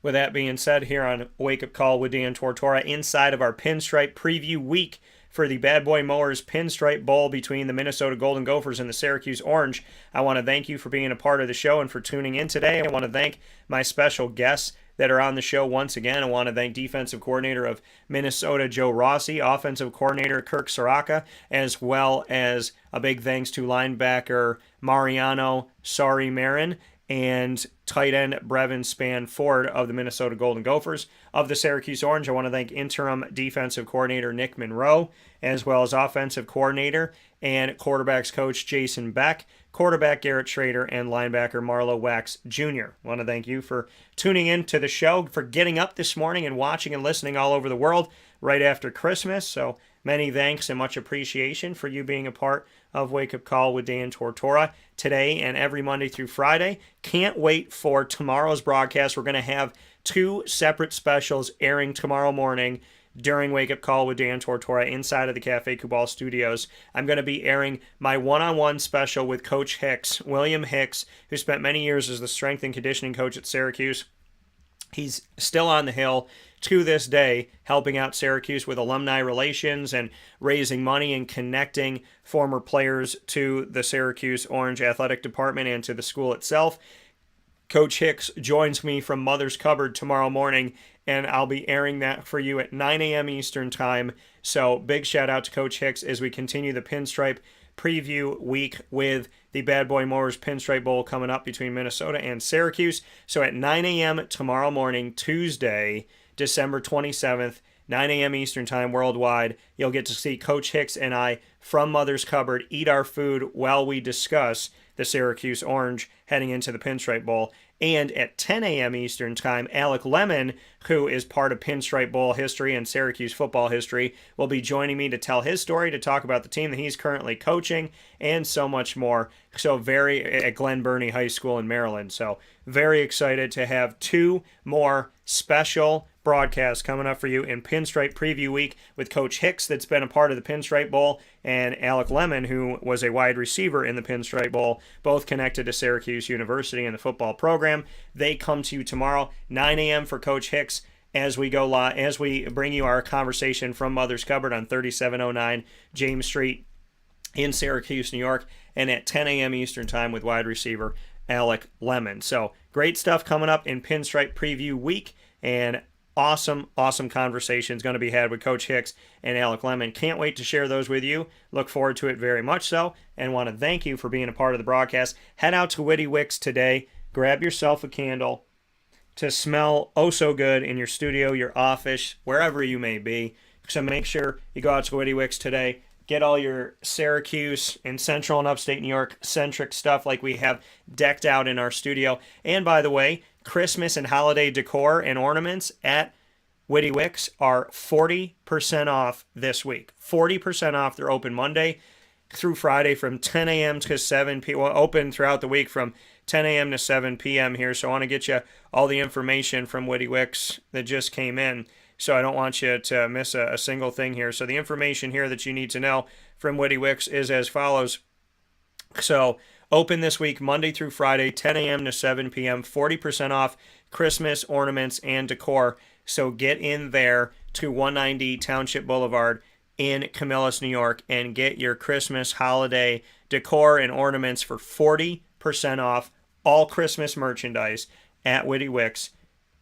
With that being said, here on Wake Up Call with Dan Tortora, inside of our Pinstripe preview week for the Bad Boy Mowers Pinstripe Bowl between the Minnesota Golden Gophers and the Syracuse Orange, I want to thank you for being a part of the show and for tuning in today. I want to thank my special guests that are on the show once again. I want to thank defensive coordinator of Minnesota, Joe Rossi, offensive coordinator Kirk Ciarrocca, as well as a big thanks to linebacker Mariano, Sori-Marin, and tight end Brevyn Spann-Ford of the Minnesota Golden Gophers. Of the Syracuse Orange, I want to thank interim defensive coordinator Nick Monroe, as well as offensive coordinator and quarterbacks coach Jason Beck, quarterback Garrett Shrader, and linebacker Marlowe Wax Jr. I want to thank you for tuning in to the show, for getting up this morning and watching and listening all over the world right after Christmas. So many thanks and much appreciation for you being a part of Wake Up Call with Dan Tortora today and every Monday through Friday. Can't wait for tomorrow's broadcast. We're going to have two separate specials airing tomorrow morning during Wake Up Call with Dan Tortora inside of the Cafe Kubal studios. I'm going to be airing my one-on-one special with Coach Hicks, William Hicks, who spent many years as the strength and conditioning coach at Syracuse. He's still on the Hill to this day, helping out Syracuse with alumni relations and raising money and connecting former players to the Syracuse Orange Athletic Department and to the school itself. Coach Hicks joins me from Mother's Cupboard tomorrow morning, and I'll be airing that for you at 9 a.m. Eastern Time. So big shout out to Coach Hicks as we continue the Pinstripe preview week with the Bad Boy Mowers Pinstripe Bowl coming up between Minnesota and Syracuse. So at 9 a.m. tomorrow morning, Tuesday, December 27th, 9 a.m. Eastern Time worldwide, you'll get to see Coach Hicks and I from Mother's Cupboard eat our food while we discuss the Syracuse Orange heading into the Pinstripe Bowl. And at 10 a.m. Eastern Time, Alec Lemon, who is part of Pinstripe Bowl history and Syracuse football history, will be joining me to tell his story, to talk about the team that he's currently coaching, and so much more. So at Glen Burnie High School in Maryland. So very excited to have two more special broadcasts coming up for you in Pinstripe Preview Week with Coach Hicks, that's been a part of the Pinstripe Bowl, and Alec Lemon, who was a wide receiver in the Pinstripe Bowl, both connected to Syracuse University and the football program. They come to you tomorrow, 9 a.m. for Coach Hicks, as we go live, as we bring you our conversation from Mother's Cupboard on 3709 James Street in Syracuse, New York, and at 10 a.m. Eastern Time with wide receiver Alec Lemon. So great stuff coming up in Pinstripe Preview Week, and awesome conversations going to be had with Coach Hicks and Alec Lemon. Can't wait to share those with you. Look forward to it very much so, and want to thank you for being a part of the broadcast. Head out to Witty Wicks today. Grab yourself a candle to smell oh so good in your studio, your office, wherever you may be. So make sure you go out to Witty Wicks today. Get all your Syracuse and Central and Upstate New York centric stuff like we have decked out in our studio. And by the way, Christmas and holiday decor and ornaments at Witty Wicks are 40% off this week. 40% off. They're open Monday through Friday from 10 a.m. to 7 p.m. Well, open throughout the week from 10 a.m. to 7 p.m. here. So I want to get you all the information from Witty Wicks that just came in. So I don't want you to miss a single thing here. So the information here that you need to know from Witty Wicks is as follows. So open this week, Monday through Friday, 10 a.m. to 7 p.m., 40% off Christmas ornaments and decor. So get in there to 190 Township Boulevard in Camillus, New York, and get your Christmas holiday decor and ornaments for 40% off all Christmas merchandise at Witty Wicks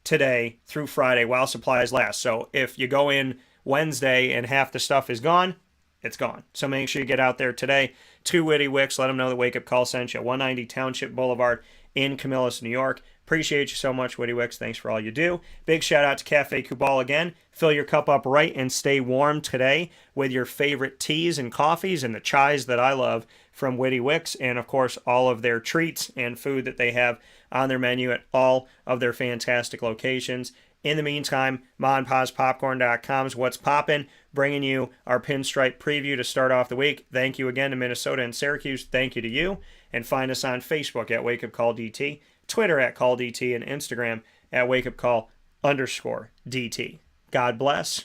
today through Friday while supplies last. So if you go in Wednesday and half the stuff is gone, it's gone. So make sure you get out there today to Witty Wicks. Let them know the Wake Up Call sent you. 190 Township Boulevard in Camillus, New York. Appreciate you so much, Witty Wicks. Thanks for all you do. Big shout out to Cafe Kubal again. Fill your cup up right and stay warm today with your favorite teas and coffees and the chais that I love from Witty Wicks, and of course all of their treats and food that they have on their menu at all of their fantastic locations. In the meantime, MonPosPopcorn.com is what's poppin', bringing you our Pinstripe preview to start off the week. Thank you again to Minnesota and Syracuse. Thank you to you. And find us on Facebook at WakeUpCallDT, Twitter at CallDT, and Instagram at WakeUpCall_DT. God bless.